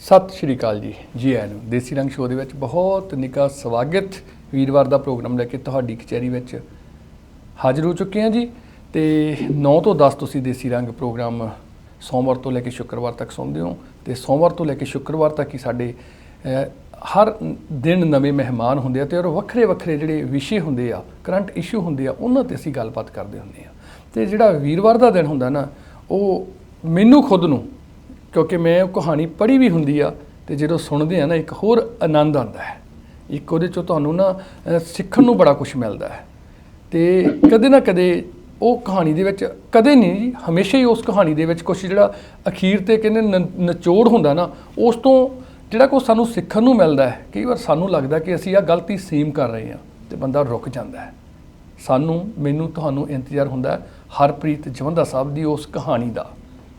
ਸਤਿ ਸ਼੍ਰੀ ਅਕਾਲ ਜੀ ਆਇਆਂ ਨੂੰ ਦੇਸੀ ਰੰਗ ਸ਼ੋਅ ਦੇ ਵਿੱਚ ਬਹੁਤ ਨਿੱਘਾ ਸਵਾਗਤ। ਵੀਰਵਾਰ ਦਾ ਪ੍ਰੋਗਰਾਮ ਲੈ ਕੇ ਤੁਹਾਡੀ ਕਚਹਿਰੀ ਵਿੱਚ ਹਾਜ਼ਰ ਹੋ ਚੁੱਕੇ ਹਾਂ ਜੀ। ਤੇ 9 ਤੋਂ 10 ਤੁਸੀਂ ਦੇਸੀ ਰੰਗ ਪ੍ਰੋਗਰਾਮ ਸੋਮਵਾਰ ਤੋਂ ਲੈ ਕੇ ਸ਼ੁੱਕਰਵਾਰ ਤੱਕ ਸੁਣਦੇ ਹੋ। ਤੇ ਸੋਮਵਾਰ ਤੋਂ ਲੈ ਕੇ ਸ਼ੁੱਕਰਵਾਰ ਤੱਕ ਹੀ ਸਾਡੇ ਹਰ ਦਿਨ ਨਵੇਂ ਮਹਿਮਾਨ ਹੁੰਦੇ ਆ ਤੇ ਔਰ ਵੱਖਰੇ ਵੱਖਰੇ ਜਿਹੜੇ ਵਿਸ਼ੇ ਹੁੰਦੇ ਆ, ਕਰੰਟ ਇਸ਼ੂ ਹੁੰਦੇ ਆ, ਉਹਨਾਂ 'ਤੇ ਅਸੀਂ ਗੱਲਬਾਤ ਕਰਦੇ ਹੁੰਦੇ ਹਾਂ। ਤੇ ਜਿਹੜਾ ਵੀਰਵਾਰ ਦਾ ਦਿਨ ਹੁੰਦਾ ਨਾ, ਉਹ ਮੈਨੂੰ ਖੁਦ ਨੂੰ, ਕਿਉਂਕਿ ਮੈਂ ਉਹ ਕਹਾਣੀ ਪੜ੍ਹੀ ਵੀ ਹੁੰਦੀ ਆ, ਅਤੇ ਜਦੋਂ ਸੁਣਦੇ ਆ ਨਾ ਇੱਕ ਹੋਰ ਆਨੰਦ ਆਉਂਦਾ ਹੈ। ਇੱਕ ਉਹਦੇ 'ਚੋਂ ਤੁਹਾਨੂੰ ਨਾ ਸਿੱਖਣ ਨੂੰ ਬੜਾ ਕੁਛ ਮਿਲਦਾ ਹੈ। ਅਤੇ ਕਦੇ ਨਾ ਕਦੇ ਉਹ ਕਹਾਣੀ ਦੇ ਵਿੱਚ, ਕਦੇ ਨਹੀਂ ਜੀ, ਹਮੇਸ਼ਾ ਹੀ ਉਸ ਕਹਾਣੀ ਦੇ ਵਿੱਚ ਕੁਛ ਜਿਹੜਾ ਅਖੀਰ 'ਤੇ ਕਹਿੰਦੇ ਨਿਚੋੜ ਹੁੰਦਾ ਨਾ, ਉਸ ਤੋਂ ਜਿਹੜਾ ਕੁਛ ਸਾਨੂੰ ਸਿੱਖਣ ਨੂੰ ਮਿਲਦਾ ਹੈ। ਕਈ ਵਾਰ ਸਾਨੂੰ ਲੱਗਦਾ ਕਿ ਅਸੀਂ ਆਹ ਗਲਤੀ ਸੇਮ ਕਰ ਰਹੇ ਹਾਂ ਅਤੇ ਬੰਦਾ ਰੁਕ ਜਾਂਦਾ ਹੈ। ਮੈਨੂੰ ਤੁਹਾਨੂੰ ਇੰਤਜ਼ਾਰ ਹੁੰਦਾ ਹੈ ਹਰਪ੍ਰੀਤ ਜਵੰਦਾ ਸਾਹਿਬ ਦੀ ਉਸ ਕਹਾਣੀ ਦਾ,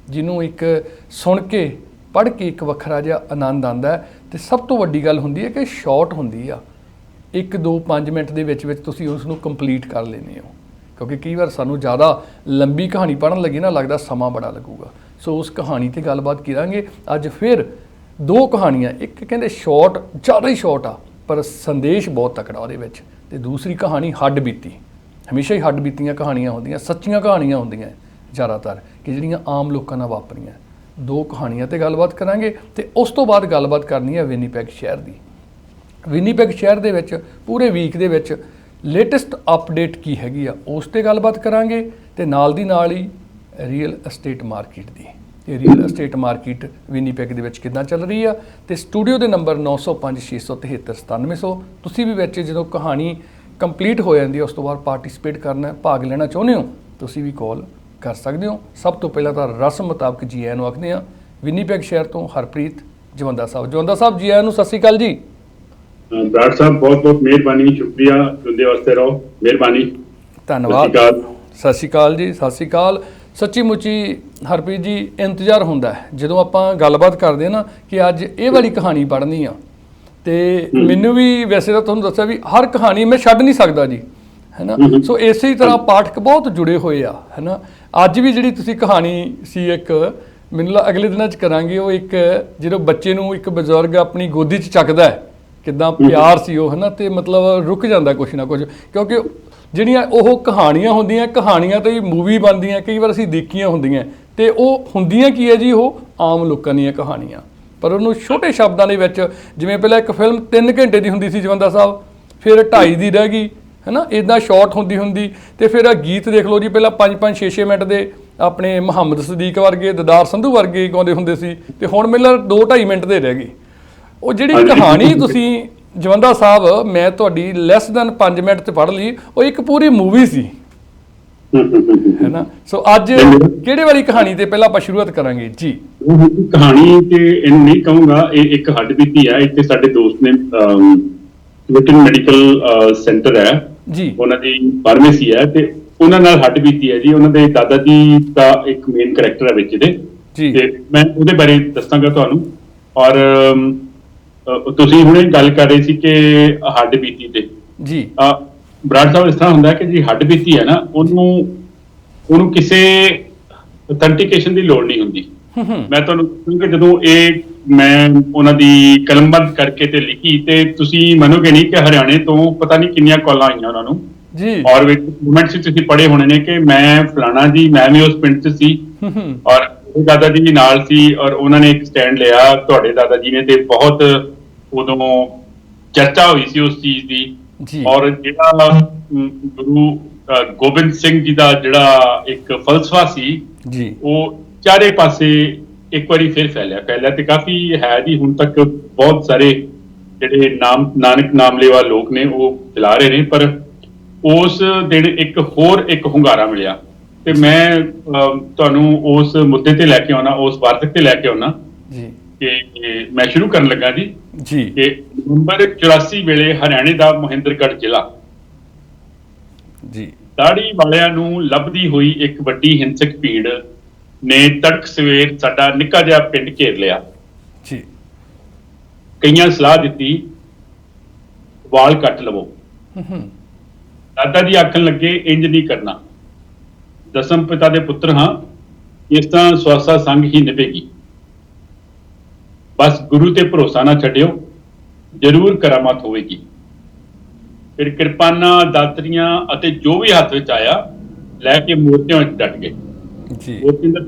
ਜਿਹਨੂੰ ਇੱਕ ਸੁਣ ਕੇ ਪੜ੍ਹ ਕੇ ਇੱਕ ਵੱਖਰਾ ਜਿਹਾ ਆਨੰਦ ਆਉਂਦਾ ਹੈ। ਅਤੇ ਸਭ ਤੋਂ ਵੱਡੀ ਗੱਲ ਹੁੰਦੀ ਹੈ ਕਿ ਸ਼ਾਰਟ ਹੁੰਦੀ ਆ, 1 2 5 ਮਿੰਟ ਦੇ ਵਿੱਚ ਤੁਸੀਂ ਉਸ ਨੂੰ ਕੰਪਲੀਟ ਕਰ ਲੈਂਦੇ ਹੋ। ਕਿਉਂਕਿ ਕਈ ਵਾਰ ਸਾਨੂੰ ਜ਼ਿਆਦਾ ਲੰਬੀ ਕਹਾਣੀ ਪੜ੍ਹਨ ਲੱਗੀ ਨਾ, ਲੱਗਦਾ ਸਮਾਂ ਬੜਾ ਲੱਗੂਗਾ। ਸੋ ਉਸ ਕਹਾਣੀ 'ਤੇ ਗੱਲਬਾਤ ਕਰਾਂਗੇ ਅੱਜ। ਫਿਰ 2 ਕਹਾਣੀਆਂ, ਇੱਕ ਕਹਿੰਦੇ ਸ਼ਾਰਟ, ਜ਼ਿਆਦਾ ਹੀ ਸ਼ਾਰਟ ਆ, ਪਰ ਸੰਦੇਸ਼ ਬਹੁਤ ਤਕੜਾ ਉਹਦੇ ਵਿੱਚ। ਅਤੇ ਦੂਸਰੀ ਕਹਾਣੀ ਹੱਡ ਬੀਤੀ। ਹਮੇਸ਼ਾ ਹੀ ਹੱਡ ਬੀਤੀਆਂ ਕਹਾਣੀਆਂ ਹੁੰਦੀਆਂ, ਸੱਚੀਆਂ ਕਹਾਣੀਆਂ ਹੁੰਦੀਆਂ ਜ਼ਿਆਦਾਤਰ, ਕਿ ਜਿਹੜੀਆਂ ਆਮ ਲੋਕਾਂ ਨਾਲ ਵਾਪਰੀਆਂ। 2 ਕਹਾਣੀਆਂ 'ਤੇ ਗੱਲਬਾਤ ਕਰਾਂਗੇ ਅਤੇ ਉਸ ਤੋਂ ਬਾਅਦ ਗੱਲਬਾਤ ਕਰਨੀ ਹੈ ਵਿਨੀਪੈਗ ਸ਼ਹਿਰ ਦੀ। ਵਿਨੀਪੈਗ ਸ਼ਹਿਰ ਦੇ ਵਿੱਚ ਪੂਰੇ ਵੀਕ ਦੇ ਵਿੱਚ ਲੇਟੈਸਟ ਅਪਡੇਟ ਕੀ ਹੈਗੀ ਆ, ਉਸ 'ਤੇ ਗੱਲਬਾਤ ਕਰਾਂਗੇ। ਅਤੇ ਨਾਲ ਦੀ ਨਾਲ ਹੀ ਰੀਅਲ ਅਸਟੇਟ ਮਾਰਕੀਟ ਦੀ, ਇਹ ਰੀਅਲ ਅਸਟੇਟ ਮਾਰਕੀਟ ਵਿਨੀਪੈਗ ਦੇ ਵਿੱਚ ਕਿੱਦਾਂ ਚੱਲ ਰਹੀ ਆ। ਅਤੇ ਸਟੂਡੀਓ ਦੇ ਨੰਬਰ 905 673 9700। ਤੁਸੀਂ ਵੀ ਵਿੱਚ ਜਦੋਂ ਕਹਾਣੀ ਕੰਪਲੀਟ ਹੋ ਜਾਂਦੀ ਹੈ ਉਸ ਤੋਂ ਬਾਅਦ ਪਾਰਟੀਸਪੇਟ ਕਰਨਾ, ਭਾਗ ਲੈਣਾ ਚਾਹੁੰਦੇ ਹੋ, ਤੁਸੀਂ ਵੀ ਕਾਲ ਕਰ ਸਕਦੇ ਹੋ। ਸਭ ਤੋਂ ਪਹਿਲਾਂ ਤਾਂ ਰਸਮ ਮੁਤਾਬਕ ਜੀ ਆਇਆਂ ਨੂੰ ਆਖਦੇ ਹਾਂ ਵਿਨੀਪੈਗ ਸ਼ਹਿਰ ਤੋਂ ਹਰਪ੍ਰੀਤ ਜਵੰਦਾ ਸਾਹਿਬ। ਜਵੰਦਾ ਸਾਹਿਬ ਜੀ ਆਇਆਂ ਨੂੰ, ਸਤਿ ਸ਼੍ਰੀ ਅਕਾਲ ਜੀ। ਬਰਾੜ ਸਾਹਿਬ ਬਹੁਤ ਬਹੁਤ ਮਿਹਰਬਾਨੀ, ਸ਼ੁਕਰੀਆ, ਚੁਣਦੇ ਵਾਸਤੇ ਰਹੋ, ਮਿਹਰਬਾਨੀ, ਧੰਨਵਾਦ। ਸਤਿ ਸ਼੍ਰੀ ਅਕਾਲ ਜੀ, ਸਤਿ ਸ਼੍ਰੀ ਅਕਾਲ। ਸੱਚੀ ਮੁੱਚੀ ਹਰਪ੍ਰੀਤ ਜੀ ਇੰਤਜ਼ਾਰ ਹੁੰਦਾ ਹੈ ਜਦੋਂ ਆਪਾਂ ਗੱਲਬਾਤ ਕਰਦੇ ਹਾਂ ਨਾ ਕਿ ਅੱਜ ਇਹ ਵਾਲੀ ਕਹਾਣੀ ਪੜ੍ਹਨੀ ਆ। ਅਤੇ ਮੈਨੂੰ ਵੀ ਵੈਸੇ ਤਾਂ ਤੁਹਾਨੂੰ ਦੱਸਿਆ ਵੀ ਹਰ ਕਹਾਣੀ ਮੈਂ ਛੱਡ ਨਹੀਂ ਸਕਦਾ ਜੀ, ਹੈ ਨਾ। ਸੋ ਇਸੇ ਤਰ੍ਹਾਂ ਪਾਠਕ ਬਹੁਤ ਜੁੜੇ ਹੋਏ ਆ, ਹੈ ਨਾ। ਅੱਜ ਵੀ ਜਿਹੜੀ ਤੁਸੀਂ ਕਹਾਣੀ ਸੀ ਇੱਕ, ਮੈਨੂੰ ਅਗਲੇ ਦਿਨਾਂ 'ਚ ਕਰਾਂਗੇ, ਉਹ ਇੱਕ ਜਦੋਂ ਬੱਚੇ ਨੂੰ ਇੱਕ ਬਜ਼ੁਰਗ ਆਪਣੀ ਗੋਦੀ 'ਚ ਚੱਕਦਾ ਹੈ, ਕਿੱਦਾਂ ਪਿਆਰ ਸੀ ਉਹ, ਹੈ ਨਾ। ਅਤੇ ਮਤਲਬ ਰੁਕ ਜਾਂਦਾ ਕੁਛ ਨਾ ਕੁਛ, ਕਿਉਂਕਿ ਜਿਹੜੀਆਂ ਉਹ ਕਹਾਣੀਆਂ ਹੁੰਦੀਆਂ, ਕਹਾਣੀਆਂ ਤਾਂ ਹੀ ਮੂਵੀ ਬਣਦੀਆਂ, ਕਈ ਵਾਰ ਅਸੀਂ ਦੇਖੀਆਂ ਹੁੰਦੀਆਂ, ਅਤੇ ਉਹ ਹੁੰਦੀਆਂ ਕੀ ਹੈ ਜੀ, ਉਹ ਆਮ ਲੋਕਾਂ ਦੀਆਂ ਕਹਾਣੀਆਂ, ਪਰ ਉਹਨੂੰ ਛੋਟੇ ਸ਼ਬਦਾਂ ਦੇ ਵਿੱਚ, ਜਿਵੇਂ ਪਹਿਲਾਂ ਇੱਕ ਫਿਲਮ 3 ਘੰਟੇ ਦੀ ਹੁੰਦੀ ਸੀ ਜਵੰਦਾ ਸਾਹਿਬ, ਫਿਰ 2.5 ਦੀ ਰਹਿ ਗਈ, ਹੈ ਨਾ, ਇੱਦਾਂ ਸ਼ਾਰਟ ਹੁੰਦੀ। ਅਤੇ ਫਿਰ ਆਹ ਗੀਤ ਦੇਖ ਲਓ ਜੀ, ਪਹਿਲਾਂ 5-5 6-6 ਮਿੰਟ ਦੇ ਆਪਣੇ ਮੁਹੰਮਦ ਸਦੀਕ ਵਰਗੇ, ਦਦਾਰ ਸੰਧੂ ਵਰਗੇ ਗਾਉਂਦੇ ਹੁੰਦੇ ਸੀ, ਅਤੇ ਹੁਣ ਮੈਨੂੰ 2-2.5 ਮਿੰਟ ਦੇ ਰਹਿ ਗਏ। ਉਹ ਜਿਹੜੀ ਕਹਾਣੀ ਤੁਸੀਂ ਜਵੰਦਾ ਸਾਹਿਬ, ਮੈਂ ਤੁਹਾਡੀ ਲੈਸ ਦੈਨ 5 ਮਿੰਟ 'ਚ ਪੜ੍ਹ ਲਈ, ਉਹ ਇੱਕ ਪੂਰੀ ਮੂਵੀ ਸੀ, ਹੈ ਨਾ। ਸੋ ਅੱਜ ਕਿਹੜੇ ਵਾਲੀ ਕਹਾਣੀ 'ਤੇ ਪਹਿਲਾਂ ਆਪਾਂ ਸ਼ੁਰੂਆਤ ਕਰਾਂਗੇ ਜੀ? ਕਹਾਣੀ ਤੇ ਇਹਨੂੰ ਨਹੀਂ ਕਹੂੰਗਾ, ਇਹ ਇੱਕ ਹੱਡ ਬੀਤੀ ਹੈ। ਇੱਥੇ ਸਾਡੇ ਦੋਸਤ ਨੇ ਵਿਟਨ ਮੈਡੀਕਲ ਸੈਂਟਰ ਹੈ ਜੀ, ਉਹਨਾਂ ਦੀ ਫਾਰਮੇਸੀ ਹੈ, ਤੇ ਉਹਨਾਂ ਨਾਲ ਹੱਡ ਬੀਤੀ ਹੈ ਜੀ। ਉਹਨਾਂ ਦੇ ਦਾਦਾ ਜੀ ਦਾ ਇੱਕ ਮੇਨ ਕਰੈਕਟਰ ਹੈ ਵਿੱਚ ਇਹਦੇ, ਤੇ ਮੈਂ ਉਹਦੇ ਬਾਰੇ ਦੱਸਾਂਗਾ ਤੁਹਾਨੂੰ। ਔਰ ਤੁਸੀਂ ਹੁਣੇ ਗੱਲ ਕਰ ਰਹੇ ਸੀ ਕਿ ਹੱਡ ਬੀਤੀ ਤੇ ਜੀ, ਬਰਾੜ ਸਾਹਿਬ, ਇਸ ਤਰ੍ਹਾਂ ਹੁੰਦਾ ਕਿ ਜੀ ਹੱਡ ਬੀਤੀ ਹੈ ਨਾ, ਉਹਨੂੰ ਕਿਸੇ ਅਥੈਂਟੀਕੇਸ਼ਨ ਦੀ ਲੋੜ ਨਹੀਂ ਹੁੰਦੀ। ਮੈਂ ਤੁਹਾਨੂੰ ਦੱਸੂੰਗਾ, ਜਦੋਂ ਇਹ ਮੈਂ ਉਹਨਾਂ ਦੀ ਕਲਮਬੰਦ ਕਰਕੇ ਤੇ ਲਿਖੀ, ਤੇ ਤੁਸੀਂ ਮੰਨੋਗੇ ਨਹੀਂ ਕਿ ਹਰਿਆਣੇ ਤੋਂ ਪਤਾ ਨਹੀਂ ਕਿੰਨੀਆਂ ਕਾਲਾਂ ਆਈਆਂ ਉਹਨਾਂ ਨੂੰ ਜੀ। ਔਰ ਵਿੱਚ ਮੂਮੈਂਟਸ ਤੁਸੀਂ ਪੜ੍ਹੇ ਹੋਣੇ ਨੇ ਕਿ ਮੈਂ ਫਲਾਣਾ ਜੀ, ਮੈਂ ਵੀ ਉਸ ਪਿੰਡ 'ਚ ਸੀ, ਔਰ ਉਹ ਦਾਦਾ ਜੀ ਵੀ ਨਾਲ ਸੀ, ਔਰ ਉਹਨਾਂ ਨੇ ਇੱਕ ਸਟੈਂਡ ਲਿਆ ਤੁਹਾਡੇ ਦਾਦਾ ਜੀ ਨੇ, ਤੇ ਬਹੁਤ ਉਦੋਂ ਚਰਚਾ ਹੋਈ ਸੀ ਉਸ ਚੀਜ਼ ਦੀ। ਔਰ ਜਿਹੜਾ ਗੁਰੂ ਗੋਬਿੰਦ ਸਿੰਘ ਜੀ ਦਾ ਜਿਹੜਾ ਇੱਕ ਫਲਸਫਾ ਸੀ ਜੀ, ਉਹ ਚਾਰੇ ਪਾਸੇ ਇੱਕ ਵਾਰੀ ਫਿਰ ਫੈਲਿਆ, ਤੇ ਕਾਫੀ ਹੈ ਜੀ। ਹੁਣ ਤੱਕ ਬਹੁਤ ਸਾਰੇ ਜਿਹੜੇ ਨਾਨਕ ਨਾਮ ਲੈਵਾ ਲੋਕ ਨੇ ਉਹ ਚਲਾ ਰਹੇ ਨੇ, ਪਰ ਉਸ ਦਿਨ ਇੱਕ ਹੋਰ ਇੱਕ ਹੁੰਗਾਰਾ ਮਿਲਿਆ। ਤੇ ਮੈਂ ਤੁਹਾਨੂੰ ਉਸ ਮੁੱਦੇ ਤੇ ਲੈ ਕੇ ਆਉਣਾ, ਉਸ ਵਾਰਤਕ ਤੇ ਲੈ ਕੇ ਆਉਣਾ ਕਿ ਮੈਂ ਸ਼ੁਰੂ ਕਰਨ ਲੱਗਾ ਜੀ ਕਿ ਨਵੰਬਰ 84 ਵੇਲੇ ਹਰਿਆਣੇ ਦਾ ਮਹਿੰਦਰਗੜ੍ਹ ਜ਼ਿਲ੍ਹਾ ਜੀ, ਦਾੜੀ ਵਾਲਿਆਂ ਨੂੰ ਲੱਭਦੀ ਹੋਈ ਇੱਕ ਵੱਡੀ ਹਿੰਸਕ ਭੀੜ ਨੇ ਤੜਕ ਸਵੇਰ ਸਾਡਾ ਨਿੱਕਾ ਜਿਹਾ ਪਿੰਡ ਘੇਰ ਲਿਆ ਜੀ। ਕਈਆਂ ਸਲਾਹ ਦਿੱਤੀ, ਵਾਲ ਕੱਟ ਲਵੋ। ਦਾਦਾ ਜੀ ਆਖਣ ਲੱਗੇ, ਇੰਜ ਨਹੀਂ ਕਰਨਾ, ਦਸਮ ਪਿਤਾ ਦੇ ਪੁੱਤਰ ਹਾਂ, ਇਸ ਤਰ੍ਹਾਂ ਸਵਾਸਾ ਸੰਗ ਹੀ ਨਿਭੇਗੀ। ਬਸ ਗੁਰੂ ਤੇ ਭਰੋਸਾ ਨਾ ਛੱਡਿਓ, ਜ਼ਰੂਰ ਕਰਾਮਾਤ ਹੋਵੇਗੀ। ਫਿਰ ਕਿਰਪਾਨਾਂ, ਦਾਤਰੀਆਂ ਅਤੇ ਜੋ ਵੀ ਹੱਥ ਵਿੱਚ ਆਇਆ ਲੈ ਕੇ ਮੋਰਚਿਆਂ ਵਿੱਚ ਡਟ ਗਏ ਜੀ।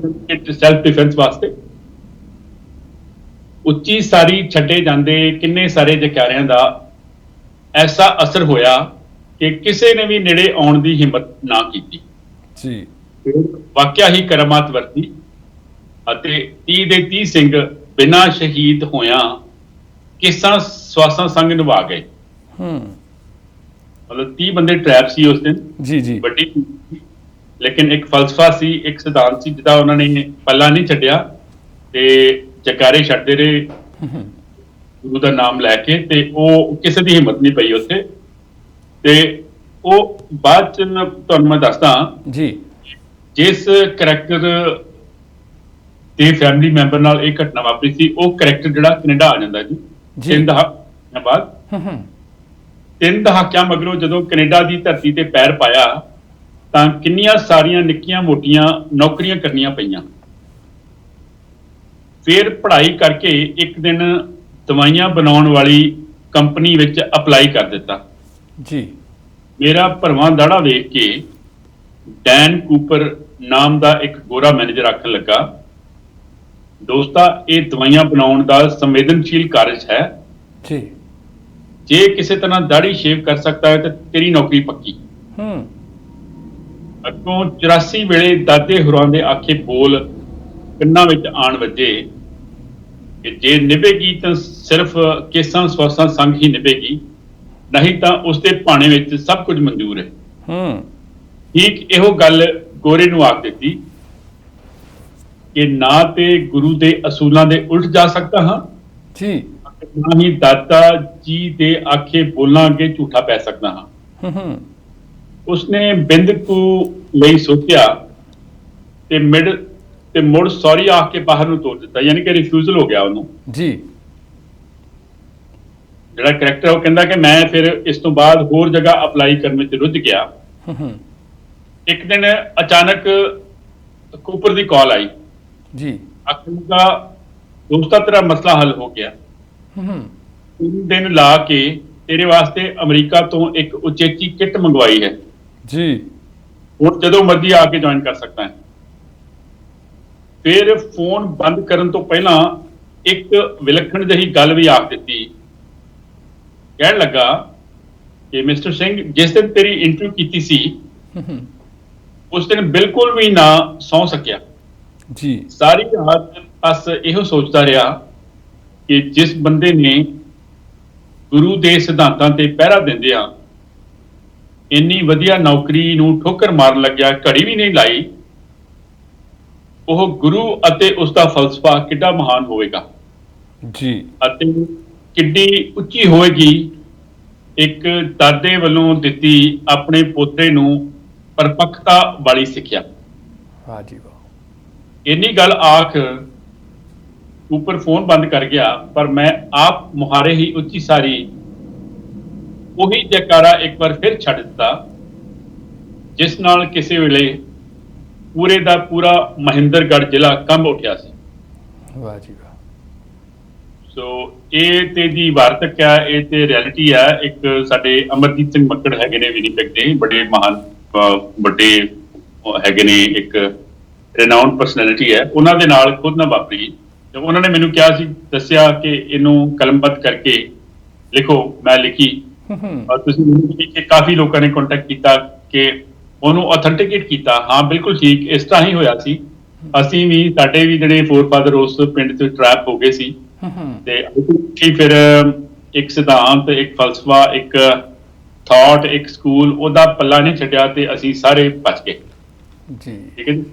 ਸੈਲਫ ਡਿਫੈਂਸ ਵਾਸਤੇ ਉੱਚੀ ਸਾਰੀ ਛੱਡੇ ਜਾਂਦੇ ਕਿੰਨੇ ਸਾਰੇ ਜਕਾਰਿਆਂ ਦਾ ਐਸਾ ਅਸਰ ਹੋਇਆ ਕਿ ਕਿਸੇ ਨੇ ਵੀ ਨੇੜੇ ਆਉਣ ਦੀ ਹਿੰਮਤ ਨਾ ਕੀਤੀ ਜੀ। ਵਾਕਿਆ ਹੀ ਕਰਾਮਾਤ ਵਰਤੀ ਅਤੇ 30 ਦੇ 30 ਸਿੰਘ ਬਿਨਾਂ ਸ਼ਹੀਦ ਹੋਇਆਂ ਕਿਸਾਂ ਸਵਾਸਾਂ ਸੰਗ ਨਿਭਾ ਗਏ। ਮਤਲਬ 30 ਬੰਦੇ ਟ੍ਰੈਪ ਸੀ ਉਸ ਦਿਨ ਜੀ ਵੱਡੀ, ਲੇਕਿਨ ਇੱਕ ਫਲਸਫਾ ਸੀ, ਇੱਕ ਸਿਧਾਂਤ ਸੀ ਜਿਹਦਾ ਉਹਨਾਂ ਨੇ ਪੱਲਾ ਨਹੀਂ ਛੱਡਿਆ ਤੇ ਜਕਾਰੇ ਛੱਡਦੇ ਰਹੇ ਗੁਰੂ ਦਾ ਨਾਮ ਲੈ ਕੇ, ਤੇ ਉਹ ਕਿਸੇ ਦੀ ਹਿੰਮਤ ਨਹੀਂ ਪਈ ਉੱਥੇ। ਤੇ ਉਹ ਬਾਅਦ ਚ ਤੁਹਾਨੂੰ ਮੈਂ ਦੱਸਦਾ ਜੀ, ਜਿਸ ਕਰੈਕਟਰ ਦੇ ਫੈਮਿਲੀ ਮੈਂਬਰ ਨਾਲ ਇਹ ਘਟਨਾ ਵਾਪਰੀ ਸੀ, ਉਹ ਕਰੈਕਟਰ ਜਿਹੜਾ ਕੈਨੇਡਾ ਆ ਜਾਂਦਾ ਜੀ 3 ਦਹਾਕਿਆਂ ਬਾਅਦ। 3 ਦਹਾਕਿਆਂ ਮਗਰੋਂ ਜਦੋਂ ਕੈਨੇਡਾ ਦੀ ਧਰਤੀ ਤੇ ਪੈਰ ਪਾਇਆ ਤਾਂ ਕਿੰਨੀਆਂ ਸਾਰੀਆਂ ਨਿੱਕੀਆਂ ਮੋਟੀਆਂ ਨੌਕਰੀਆਂ ਕਰਨੀਆਂ ਪਈਆਂ। ਫਿਰ ਪੜ੍ਹਾਈ ਕਰਕੇ ਇੱਕ ਦਿਨ ਦਵਾਈਆਂ ਬਣਾਉਣ ਵਾਲੀ ਕੰਪਨੀ ਵਿੱਚ ਅਪਲਾਈ ਕਰ ਦਿੱਤਾ ਜੀ। ਮੇਰਾ ਭਰਵਾਂ ਦਾੜਾ ਵੇਖ ਕੇ ਡੈਨ ਕੂਪਰ ਨਾਮ ਦਾ ਇੱਕ ਗੋਰਾ ਮੈਨੇਜਰ ਆਖਣ ਲੱਗਾ, ਦੋਸਤਾ ਇਹ ਦਵਾਈਆਂ ਬਣਾਉਣ ਦਾ ਸੰਵੇਦਨਸ਼ੀਲ ਕਾਰਜ ਹੈ ਜੀ, ਜੇ ਕਿਸੇ ਤਰ੍ਹਾਂ ਦਾੜੀ ਸ਼ੇਵ ਕਰ ਸਕਦਾ ਹੈ ਤਾਂ ਤੇਰੀ ਨੌਕਰੀ ਪੱਕੀ। ਅੱਗੋਂ 84 ਵੇਲੇ ਦਾਦੇ ਹੁਰਾਂ ਦੇ ਆਖੇ ਬੋਲ ਕੰਨਾਂ ਵਿੱਚ ਆਣ ਵੱਜੇ ਕਿ ਜੇ ਨਿਭੇਗੀ ਤਾਂ ਸਿਰਫ ਕੇਸਾਂ ਸਵਾਸਾਂ ਸੰਗ ਹੀ ਨਿਭੇਗੀ, ਨਹੀਂ ਤਾਂ ਉਸਦੇ ਭਾਣੇ ਵਿੱਚ ਸਭ ਕੁਝ ਮਨਜ਼ੂਰ ਹੈ। ਠੀਕ ਇਹੋ ਗੱਲ ਗੋਰੇ ਨੂੰ ਆਖ ਦਿੱਤੀ ਕਿ ਨਾ ਤੇ ਗੁਰੂ ਦੇ ਅਸੂਲਾਂ ਦੇ ਉਲਟ ਜਾ ਸਕਦਾ ਹਾਂ ਜੀ, ਨਾ ਹੀ ਦਾਤਾ ਜੀ ਦੇ ਆਖੇ ਬੋਲਾਂ ਅੱਗੇ ਝੂਠਾ ਪੈ ਸਕਦਾ ਹਾਂ। ਉਸਨੇ ਬਿੰਦ ਕੁ ਲਈ ਸੋਚਿਆ ਤੇ ਮੁੜ ਸੌਰੀ ਆਖ ਕੇ ਬਾਹਰ ਨੂੰ ਤੋੜ ਦਿੱਤਾ, ਯਾਨੀ ਕਿ ਰਿਫਿਊਜ਼ਲ ਹੋ ਗਿਆ ਉਹਨੂੰ ਜੀ। ਜਿਹੜਾ ਕਰੈਕਟਰ ਉਹ ਕਹਿੰਦਾ ਕਿ ਮੈਂ ਫਿਰ ਇਸ ਤੋਂ ਬਾਅਦ ਹੋਰ ਜਗ੍ਹਾ ਅਪਲਾਈ ਕਰਨ ਵਿੱਚ ਰੁੱਝ ਗਿਆ। ਇੱਕ ਦਿਨ ਅਚਾਨਕ ਕੂਪਰ ਦੀ ਕਾਲ ਆਈ ਜੀ, ਆਖੂਗਾ ਦੋਸਤਾ ਤੇਰਾ ਮਸਲਾ ਹੱਲ ਹੋ ਗਿਆ, 3 ਦਿਨ ਲਾ ਕੇ ਤੇਰੇ ਵਾਸਤੇ ਅਮਰੀਕਾ ਤੋਂ ਇੱਕ ਉਚੇਚੀ ਕਿੱਟ ਮੰਗਵਾਈ ਹੈ ਜੀ, ਹੁਣ ਜਦੋਂ ਮਰਜ਼ੀ ਆ ਕੇ ਜੁਆਇਨ ਕਰ ਸਕਦਾ ਹੈ। ਫਿਰ ਫੋਨ ਬੰਦ ਕਰਨ ਤੋਂ ਪਹਿਲਾਂ ਇੱਕ ਵਿਲੱਖਣ ਜਿਹੀ ਗੱਲ ਵੀ ਆਖ ਦਿੱਤੀ। ਕਹਿਣ ਲੱਗਾ ਕਿ ਮਿਸਟਰ ਸਿੰਘ, ਜਿਸ ਦਿਨ ਤੇਰੀ ਇੰਟਰਵਿਊ ਕੀਤੀ ਸੀ ਉਸ ਦਿਨ ਬਿਲਕੁਲ ਵੀ ਨਾ ਸੌਂ ਸਕਿਆ ਜੀ। ਸਾਰੀ ਰਾਤ ਬਸ ਇਹੋ ਸੋਚਦਾ ਰਿਹਾ ਕਿ ਜਿਸ ਬੰਦੇ ਨੇ ਗੁਰੂ ਦੇ ਸਿਧਾਂਤਾਂ ਤੇ ਪਹਿਰਾ ਦਿੰਦੇ ਆ ਇੰਨੀ ਵਧੀਆ ਨੌਕਰੀ ਨੂੰ ਠੋਕਰ ਮਾਰਨ ਲੱਗਿਆ, ਘੜੀ ਵੀ ਨਹੀਂ ਲਾਈ, ਉਹ ਗੁਰੂ ਅਤੇ ਉਸ ਦਾ ਫਲਸਫਾ ਕਿੱਡਾ ਮਹਾਨ ਹੋਵੇਗਾ ਜੀ, ਅਤੇ ਕਿੱਡੀ ਉੱਚੀ ਹੋਵੇਗੀ ਇੱਕ ਦਾਦੇ ਵੱਲੋਂ ਦਿੱਤੀ ਆਪਣੇ ਪੋਤੇ ਨੂੰ ਪਰਪੱਕਤਾ ਵਾਲੀ ਸਿੱਖਿਆ। ਵਾਹ ਜੀ ਵਾਹ। ਇੰਨੀ ਗੱਲ ਆਖ ਉੱਪਰ ਫੋਨ ਬੰਦ ਕਰ ਗਿਆ, ਪਰ ਮੈਂ ਆਪ ਮੁਹਾਰੇ ਹੀ ਉੱਚੀ ਸਾਰੀ ਉਹੀ ਜੈਕਾਰਾ ਇੱਕ ਵਾਰ ਫਿਰ ਛੱਡ ਦਿੱਤਾ ਜਿਸ ਨਾਲ ਕਿਸੇ ਵੇਲੇ ਪੂਰੇ ਦਾ ਪੂਰਾ ਮਹਿੰਦਰਗੜ੍ਹ ਜ਼ਿਲ੍ਹਾ ਕੰਬ ਉੱਠਿਆ ਸੀ। ਵਾਹ ਜੀ ਵਾਹ। ਸੋ ਇਹ ਤੇ ਦੀ ਵਾਰਤਕ ਹੈ, ਇਹ ਤੇ ਰਿਐਲਿਟੀ ਹੈ। ਇੱਕ ਸਾਡੇ ਅਮਰਜੀਤ ਸਿੰਘ ਮੱਕੜ ਹੈਗੇ ਨੇ ਵਿਨੀਪੈਗ ਦੇ, ਬੜੇ ਮਹਾਨ ਵੱਡੇ ਹੈਗੇ ਨੇ, ਇੱਕ ਰਿਨਾਊਂਡ ਪਰਸਨੈਲਿਟੀ ਹੈ, ਉਹਨਾਂ ਦੇ ਨਾਲ ਖੁਦ ਨਾ ਵਾਪਰੀ। ਤੇ ਉਹਨਾਂ ਨੇ ਮੈਨੂੰ ਕਿਹਾ ਸੀ, ਦੱਸਿਆ ਕਿ ਇਹਨੂੰ ਕਲਮਬੱਧ ਕਰਕੇ ਲਿਖੋ। ਮੈਂ ਲਿਖੀ ਔਰ ਤੁਸੀਂ ਕਾਫੀ ਲੋਕਾਂ ਨੇ ਕੰਟੈਕਟ ਕੀਤਾ ਕਿ ਉਹਨੂੰ ਆਥੈਂਟਿਕੇਟ ਕੀਤਾ। ਹਾਂ ਬਿਲਕੁਲ ਠੀਕ, ਇਸ ਤਰ੍ਹਾਂ ਹੀ ਹੋਇਆ ਸੀ। ਅਸੀਂ ਵੀ, ਸਾਡੇ ਵੀ ਜਿਹੜੇ ਫੋਰਫਾਦਰ ਉਸ ਪਿੰਡ ਚ ਟਰੈਪ ਹੋ ਗਏ ਸੀ, ਤੇ ਫਿਰ ਇੱਕ ਸਿਧਾਂਤ, ਇੱਕ ਫਲਸਫਾ, ਇੱਕ ਥਾਟ, ਇੱਕ ਸਕੂਲ, ਉਹਦਾ ਪੱਲਾ ਨਹੀਂ ਛੱਡਿਆ ਤੇ ਅਸੀਂ ਸਾਰੇ ਬਚ ਗਏ ਜੀ। ਠੀਕ ਹੈ ਜੀ।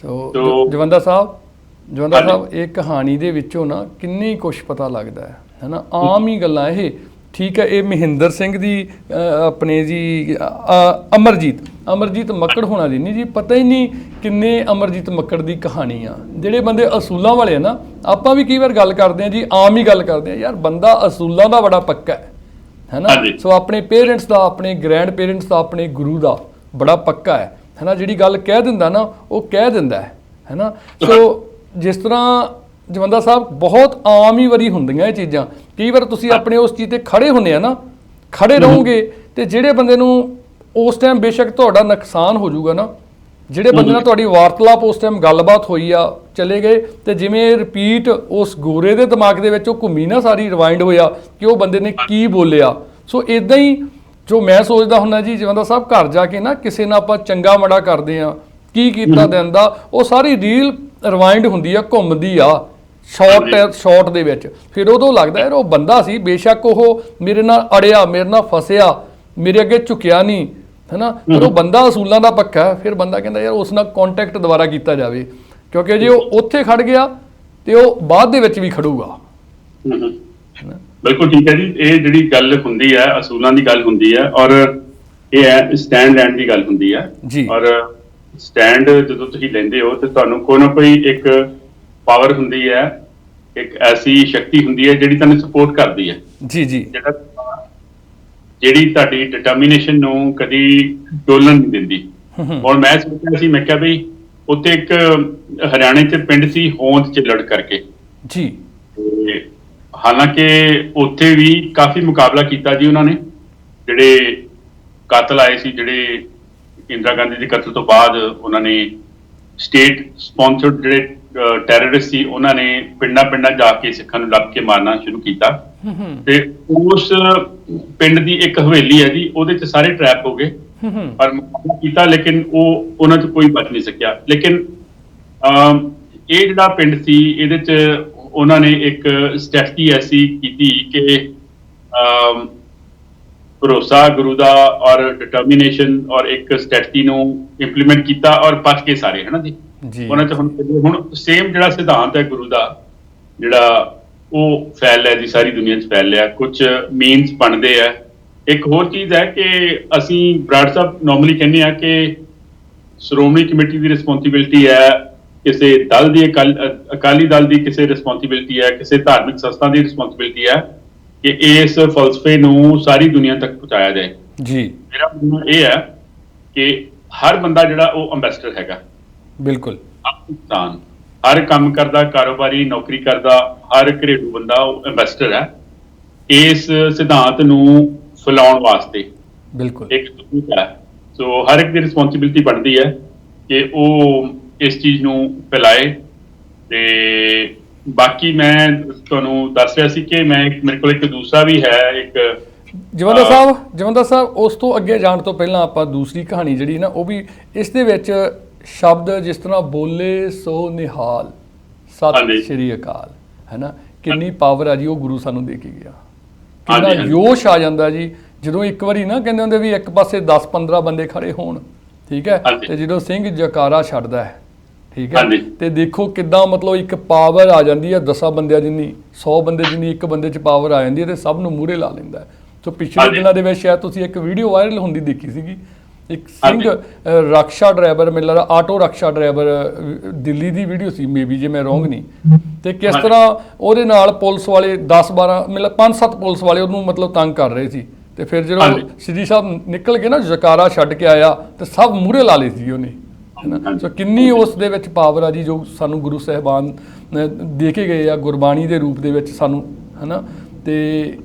ਸੋ ਜਵੰਦਾ ਸਾਹਿਬ, ਇਹ ਕਹਾਣੀ ਦੇ ਵਿੱਚੋਂ ਨਾ ਕਿੰਨੀ ਕੁਛ ਪਤਾ ਲੱਗਦਾ ਹੈ ਨਾ। ਆਮ ਹੀ ਗੱਲਾਂ ਇਹ, ਠੀਕ ਹੈ, ਇਹ ਮਹਿੰਦਰ ਸਿੰਘ ਦੀ ਆਪਣੇ ਜੀ ਅਮਰਜੀਤ ਮੱਕੜ ਹੋਣਾ ਦੀ ਨਹੀਂ ਜੀ, ਪਤਾ ਹੀ ਨਹੀਂ ਕਿੰਨੇ ਅਮਰਜੀਤ ਮੱਕੜ ਦੀ ਕਹਾਣੀ ਆ। ਜਿਹੜੇ ਬੰਦੇ ਅਸੂਲਾਂ ਵਾਲੇ ਆ ਨਾ, ਆਪਾਂ ਵੀ ਕਈ ਵਾਰ ਗੱਲ ਕਰਦੇ ਹਾਂ ਜੀ, ਆਮ ਹੀ ਗੱਲ ਕਰਦੇ ਹਾਂ, ਯਾਰ ਬੰਦਾ ਅਸੂਲਾਂ ਦਾ ਬੜਾ ਪੱਕਾ ਹੈ ਨਾ। ਸੋ ਆਪਣੇ ਪੇਰੈਂਟਸ ਦਾ, ਆਪਣੇ ਗ੍ਰੈਂਡ ਪੇਰੈਂਟਸ ਦਾ, ਆਪਣੇ ਗੁਰੂ ਦਾ ਬੜਾ ਪੱਕਾ ਹੈ ਨਾ। ਜਿਹੜੀ ਗੱਲ ਕਹਿ ਦਿੰਦਾ ਨਾ, ਉਹ ਕਹਿ ਦਿੰਦਾ ਹੈ ਨਾ। ਸੋ ਜਿਸ ਤਰ੍ਹਾਂ ਜਵੰਦਾ ਸਾਹਿਬ ਬਹੁਤ ਆਮ ਹੀ ਵਾਰੀ ਹੁੰਦੀਆਂ ਇਹ ਚੀਜ਼ਾਂ। ਕਈ ਵਾਰ ਤੁਸੀਂ ਆਪਣੇ ਉਸ ਚੀਜ਼ ਤੇ ਖੜੇ ਹੁੰਦੇ ਆ ਨਾ, ਖੜੇ ਰਹੋਗੇ ਤੇ ਜਿਹੜੇ ਬੰਦੇ ਨੂੰ ਉਸ ਟਾਈਮ ਬੇਸ਼ੱਕ ਤੁਹਾਡਾ ਨੁਕਸਾਨ ਹੋ ਜਾਊਗਾ ਨਾ, ਜਿਹੜੇ ਬੰਦੇ ਨਾਲ ਤੁਹਾਡੀ ਵਾਰਤਾਲਾਪ ਉਸ ਟਾਈਮ ਗੱਲਬਾਤ ਹੋਈ ਆ ਚਲੇ ਗਏ, ਤੇ ਜਿਵੇਂ ਰਿਪੀਟ ਉਸ ਗੋਰੇ ਦੇ ਦਿਮਾਗ ਦੇ ਵਿੱਚ ਉਹ ਘੁੰਮੀ ਨਾ ਸਾਰੀ ਰਿਵਾਈਂਡ ਹੋਇਆ ਕਿ ਉਹ ਬੰਦੇ ਨੇ ਕੀ ਬੋਲਿਆ। ਸੋ ਇਦਾਂ ਹੀ ਜੋ ਮੈਂ ਸੋਚਦਾ ਹੁੰਦਾ ਜੀ ਜਵੰਦਾ ਸਾਹਿਬ, ਘਰ ਜਾ ਕੇ ਨਾ ਕਿਸੇ ਨਾਲ ਆਪਾਂ ਚੰਗਾ ਮਾੜਾ ਕਰਦੇ ਆ, ਕੀ ਕੀਤਾ ਦਿਨ ਦਾ, ਉਹ ਸਾਰੀ ਰੀਲ ਰਿਵਾਈਂਡ ਹੁੰਦੀ ਆ, ਘੁੰਮਦੀ ਆ ਸ਼ਾਰਟ ਦੇ ਵਿੱਚ। ਫਿਰ ਉਦੋਂ ਲੱਗਦਾ ਯਾਰ ਉਹ ਬੰਦਾ ਸੀ, ਬੇਸ਼ੱਕ ਉਹ ਮੇਰੇ ਨਾਲ ਅੜਿਆ, ਮੇਰੇ ਨਾਲ ਫਸਿਆ, ਮੇਰੇ ਅੱਗੇ ਝੁਕਿਆ ਨਹੀਂ, ਹੈ ਨਾ, ਪਰ ਉਹ ਬੰਦਾ ਅਸੂਲਾਂ ਦਾ ਪੱਕਾ। ਫਿਰ ਬੰਦਾ ਕਹਿੰਦਾ ਯਾਰ ਉਸ ਨਾਲ ਕੰਟੈਕਟ ਦੁਬਾਰਾ ਕੀਤਾ ਜਾਵੇ, ਕਿਉਂਕਿ ਜੇ ਉਹ ਉੱਥੇ ਖੜ ਗਿਆ ਤੇ ਉਹ ਬਾਅਦ ਦੇ ਵਿੱਚ ਵੀ ਖੜੂਗਾ। ਬਿਲਕੁਲ ਠੀਕ ਹੈ ਜੀ। ਇਹ ਜਿਹੜੀ ਗੱਲ ਹੁੰਦੀ ਹੈ ਅਸੂਲਾਂ ਦੀ ਗੱਲ ਹੁੰਦੀ ਹੈ, ਔਰ ਇਹ ਹੈ ਸਟੈਂਡ ਲੈਣ ਦੀ ਗੱਲ ਹੁੰਦੀ ਹੈ ਜੀ। ਔਰ ਸਟੈਂਡ ਜਦੋਂ ਤੁਸੀਂ ਲੈਂਦੇ ਹੋ ਤੇ ਤੁਹਾਨੂੰ ਕੋਈ ਨਾ ਕੋਈ ਇੱਕ ਪਾਵਰ ਹੁੰਦੀ ਹੈ, ਇੱਕ ਐਸੀ ਸ਼ਕਤੀ ਹੁੰਦੀ ਹੈ ਜਿਹੜੀ ਤੁਹਾਨੂੰ ਸਪੋਰਟ ਕਰਦੀ ਹੈ ਜੀ ਜੀ, ਜਿਹੜੀ ਤੁਹਾਡੀ ਡਿਟਰਮੀਨੇਸ਼ਨ ਨੂੰ ਕਦੀ ਡੋਲਣ ਨਹੀਂ ਦਿੰਦੀ। ਹੁਣ ਮੈਂ ਸੋਚਿਆ ਸੀ, ਮੈਂ ਕਿਹਾ ਬਈ ਉੱਥੇ ਇੱਕ ਹਰਿਆਣੇ 'ਚ ਪਿੰਡ ਸੀ ਹੋਂਦ 'ਚ ਲੜ ਕਰਕੇ ਜੀ, ਹਾਲਾਂਕਿ ਉੱਥੇ ਵੀ ਕਾਫੀ ਮੁਕਾਬਲਾ ਕੀਤਾ ਜੀ ਉਹਨਾਂ ਨੇ। ਜਿਹੜੇ ਕਾਤਲ ਆਏ ਸੀ, ਜਿਹੜੇ ਇੰਦਰਾ ਗਾਂਧੀ ਦੇ ਕਤਲ ਤੋਂ ਬਾਅਦ ਉਹਨਾਂ ਨੇ ਸਟੇਟ ਸਪਾਂਸਰਡ ਜਿਹੜੇ ਟੈਰਰਿਸਟ ਸੀ, ਉਹਨਾਂ ਨੇ ਪਿੰਡਾਂ ਜਾ ਕੇ ਸਿੱਖਾਂ ਨੂੰ ਲੱਭ ਕੇ ਮਾਰਨਾ ਸ਼ੁਰੂ ਕੀਤਾ। ਤੇ ਉਸ ਪਿੰਡ ਦੀ ਇੱਕ ਹਵੇਲੀ ਹੈ ਜੀ, ਉਹਦੇ 'ਚ ਸਾਰੇ ਟਰੈਪ ਹੋ ਗਏ ਪਰ ਮੁਕਾਬਲਾ ਕੀਤਾ, ਲੇਕਿਨ ਉਹਨਾਂ 'ਚ ਕੋਈ ਬਚ ਨਹੀਂ ਸਕਿਆ। ਲੇਕਿਨ ਇਹ ਜਿਹੜਾ ਪਿੰਡ ਸੀ, ਇਹਦੇ 'ਚ ਉਹਨਾਂ ਨੇ ਇੱਕ ਸਟ੍ਰੈਟਜੀ ਐਸੀ ਕੀਤੀ ਕਿ ਭਰੋਸਾ ਗੁਰੂ ਦਾ ਔਰ ਡਿਟਰਮੀਨੇਸ਼ਨ ਔਰ ਇੱਕ ਸਟ੍ਰੈਟਜੀ ਨੂੰ ਇੰਪਲੀਮੈਂਟ ਕੀਤਾ ਔਰ ਬਚ ਕੇ ਸਾਰੇ, ਹੈ ਨਾ ਜੀ। ਉਹਨਾਂ 'ਚ ਹੁਣ ਸੇਮ ਜਿਹੜਾ ਸਿਧਾਂਤ ਹੈ ਗੁਰੂ ਦਾ, ਜਿਹੜਾ ਉਹ ਫੈਲ ਰਿਹਾ ਜੀ, ਸਾਰੀ ਦੁਨੀਆ 'ਚ ਫੈਲ ਰਿਹਾ। ਕੁਝ ਮੀਨਸ ਬਣਦੇ ਆ। ਇੱਕ ਹੋਰ ਚੀਜ਼ ਹੈ ਕਿ ਅਸੀਂ ਬਰਾੜ ਸਾਹਿਬ ਨਾਰਮਲੀ ਕਹਿੰਦੇ ਆ ਕਿ ਸ਼੍ਰੋਮਣੀ ਕਮੇਟੀ ਦੀ ਰਿਸਪੌਂਸਿਬਿਲਿਟੀ ਹੈ, ਕਿਸੇ ਦਲ ਦੀ ਅਕਾਲੀ ਦਲ ਦੀ ਕਿਸੇ ਰਿਸਪੌਂਸਿਬਿਲਿਟੀ ਹੈ, ਕਿਸੇ ਧਾਰਮਿਕ ਸੰਸਥਾ ਦੀ ਰਿਸਪੌਂਸਿਬਿਲਿਟੀ ਹੈ ਕਿ ਇਸ ਫਲਸਫੇ ਨੂੰ ਸਾਰੀ ਦੁਨੀਆ ਤੱਕ ਪਹੁੰਚਾਇਆ ਜਾਏ ਜੀ। ਮੇਰਾ ਮੰਨਣਾ ਇਹ ਹੈ ਕਿ ਹਰ ਬੰਦਾ ਜਿਹੜਾ ਉਹ ਅੰਬੈਸਡਰ ਹੈਗਾ। ਬਿਲਕੁਲ, ਇਨਸਾਨ ਹਰ ਕੰਮ ਕਰਦਾ, ਕਾਰੋਬਾਰੀ, ਨੌਕਰੀ ਕਰਦਾ, ਹਰ ਘਰੇਲੂ ਬੰਦਾ ਉਹ ਅੰਬੈਸਡਰ ਹੈ ਇਸ ਸਿਧਾਂਤ ਨੂੰ ਫੈਲਾਉਣ ਵਾਸਤੇ। ਬਿਲਕੁਲ ਇੱਕ ਹੈ। ਸੋ ਹਰ ਇੱਕ ਦੀ ਰਿਸਪੌਂਸਿਬਿਲਿਟੀ ਬਣਦੀ ਹੈ ਕਿ ਉਹ ਇਸ ਚੀਜ਼ ਨੂੰ ਫੈਲਾਏ। ਤੇ ਬਾਕੀ ਮੈਂ ਤੁਹਾਨੂੰ ਦੱਸ ਰਿਹਾ ਸੀ ਕਿ ਮੇਰੇ ਕੋਲ ਇੱਕ ਦੂਸਰਾ ਵੀ ਹੈ। ਇੱਕ ਜਵੰਦਾ ਸਾਹਿਬ ਉਸ ਤੋਂ ਅੱਗੇ ਜਾਣ ਤੋਂ ਪਹਿਲਾਂ ਆਪਾਂ ਦੂਸਰੀ ਕਹਾਣੀ ਜਿਹੜੀ ਨਾ, ਉਹ ਵੀ ਇਸ ਦੇ ਵਿੱਚ ਸ਼ਬਦ ਜਿਸ ਤਰ੍ਹਾਂ ਬੋਲੇ ਸੋ ਨਿਹਾਲ, ਸਤਿ ਸ਼੍ਰੀ ਅਕਾਲ, ਹੈ ਨਾ, ਕਿੰਨੀ ਪਾਵਰ ਆ ਜੀ ਉਹ ਗੁਰੂ ਸਾਨੂੰ ਦੇ ਕੇ ਗਿਆ। ਕਿੰਨਾ ਜੋਸ਼ ਆ ਜਾਂਦਾ ਜੀ ਜਦੋਂ ਇੱਕ ਵਾਰੀ ਨਾ ਕਹਿੰਦੇ ਹੁੰਦੇ ਵੀ ਇੱਕ ਪਾਸੇ 10-15 ਬੰਦੇ ਖੜੇ ਹੋਣ, ਠੀਕ ਹੈ, ਤੇ ਜਦੋਂ ਸਿੰਘ ਜਕਾਰਾ ਛੱਡਦਾ ਹੈ, ਠੀਕ ਹੈ, ਤੇ ਦੇਖੋ ਕਿੱਦਾਂ ਮਤਲਬ ਇੱਕ ਪਾਵਰ ਆ ਜਾਂਦੀ ਹੈ 10 ਬੰਦਿਆਂ ਜਿੰਨੀ, 100 ਬੰਦੇ ਜਿੰਨੀ ਇੱਕ ਬੰਦੇ 'ਚ ਪਾਵਰ ਆ ਜਾਂਦੀ ਹੈ ਤੇ ਸਭ ਨੂੰ ਮੂਹਰੇ ਲਾ ਲੈਂਦਾ ਹੈ। ਸੋ ਪਿਛਲੇ ਦਿਨਾਂ ਦੇ ਵਿੱਚ ਸ਼ਾਇਦ ਤੁਸੀਂ ਇੱਕ ਵੀਡੀਓ ਵਾਇਰਲ ਹੁੰਦੀ ਦੇਖੀ ਸੀਗੀ, ਇੱਕ ਸਿੰਘ ਰਕਸ਼ਾ ਡਰਾਈਵਰ, ਮੈਨੂੰ ਲੱਗਦਾ ਆਟੋ ਰਕਸ਼ਾ ਡਰਾਈਵਰ, ਦਿੱਲੀ ਦੀ ਵੀਡੀਓ ਸੀ ਮੇਬੀ, ਜੇ ਮੈਂ ਰੋਂਗ ਨਹੀਂ, ਤੇ ਕਿਸ ਤਰ੍ਹਾਂ ਉਹਦੇ ਨਾਲ ਪੁਲਿਸ ਵਾਲੇ 10-12 ਮਤਲਬ 5-7 ਪੁਲਿਸ ਵਾਲੇ ਉਹਨੂੰ ਮਤਲਬ ਤੰਗ ਕਰ ਰਹੇ ਸੀ, ਤੇ ਫਿਰ ਜਦੋਂ ਸ਼੍ਰੀ ਸਾਹਿਬ ਨਿਕਲ ਕੇ ਨਾ ਜਕਾਰਾ ਛੱਡ ਕੇ ਆਇਆ ਤੇ ਸਭ ਮੂਹਰੇ ਲਾ ਲਏ ਸੀ ਉਹਨੇ, ਹੈ ਨਾ। ਸੋ ਕਿੰਨੀ ਉਸ ਦੇ ਵਿੱਚ ਪਾਵਰ ਆ ਜੀ ਜੋ ਸਾਨੂੰ ਗੁਰੂ ਸਾਹਿਬਾਨ ਦੇ ਕੇ ਗਏ ਆ ਗੁਰਬਾਣੀ ਦੇ ਰੂਪ ਦੇ ਵਿੱਚ ਸਾਨੂੰ, ਹੈ ਨਾ। ਤੇ